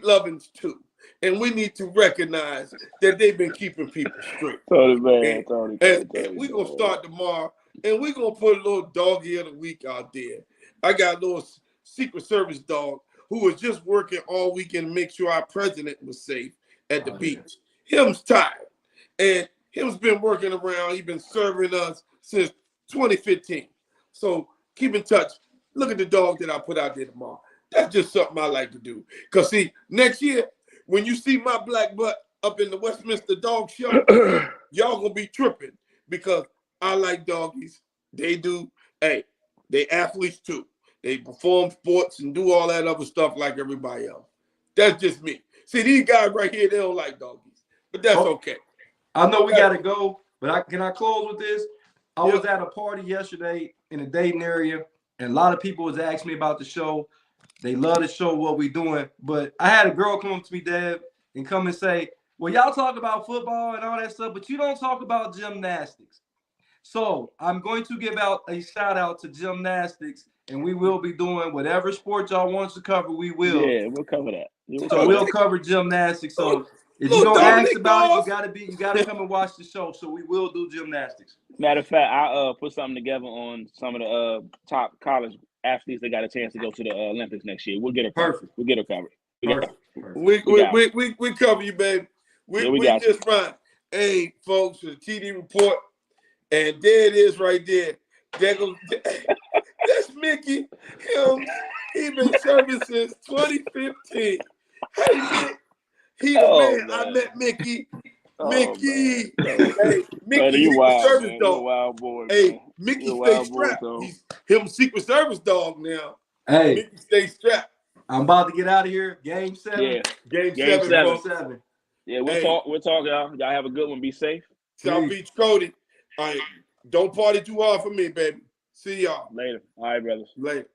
lovings too, and we need to recognize that they've been keeping people straight. Tony. And we're gonna start tomorrow, and we're gonna put a little doggy of the week out there. I got a little Secret Service dog who was just working all weekend to make sure our president was safe at the beach. Him's tired, and him's been working around. He's been serving us since 2015. So keep in touch. Look at the dog that I put out there tomorrow. That's just something I like to do. Because, see, next year, when you see my black butt up in the Westminster Dog Show, y'all going to be tripping because I like doggies. They do. Hey, they athletes too. They perform sports and do all that other stuff like everybody else. That's just me. See, these guys right here, they don't like doggies. But that's okay. I know we got to go, but can I close with this? I was at a party yesterday in the Dayton area, and a lot of people was asking me about the show. They love the show, what we doing. But I had a girl come up to me, Deb, and come and say, well, y'all talk about football and all that stuff, but you don't talk about gymnastics. So I'm going to give out a shout out to gymnastics, and we will be doing whatever sport y'all want us to cover, we will. Yeah, we'll cover that. We'll cover gymnastics. So if you're gonna ask about it, you gotta come and watch the show. So we will do gymnastics. Matter of fact, I put something together on some of the top college athletes that got a chance to go to the Olympics next year. We'll get it covered. We'll get it covered. We cover you, baby. We just fine. Hey, folks, the TD Report, and there it is right there. That's Mickey. He been serving since 2015. Hey, Mick. He the man. Man. I met Mickey. Mickey. Hey, Mickey, Secret Service dog. Wild boy, hey, Mickey stay strapped. He's him Secret Service dog now. Hey, Mickey stay strapped. I'm about to get out of here. Game 7. Yeah. Game 7. Yeah, we'll talk, y'all. Y'all have a good one. Be safe. South Beach Cody. All right. Don't party too hard for me, baby. See y'all. Later. All right, brothers. Later.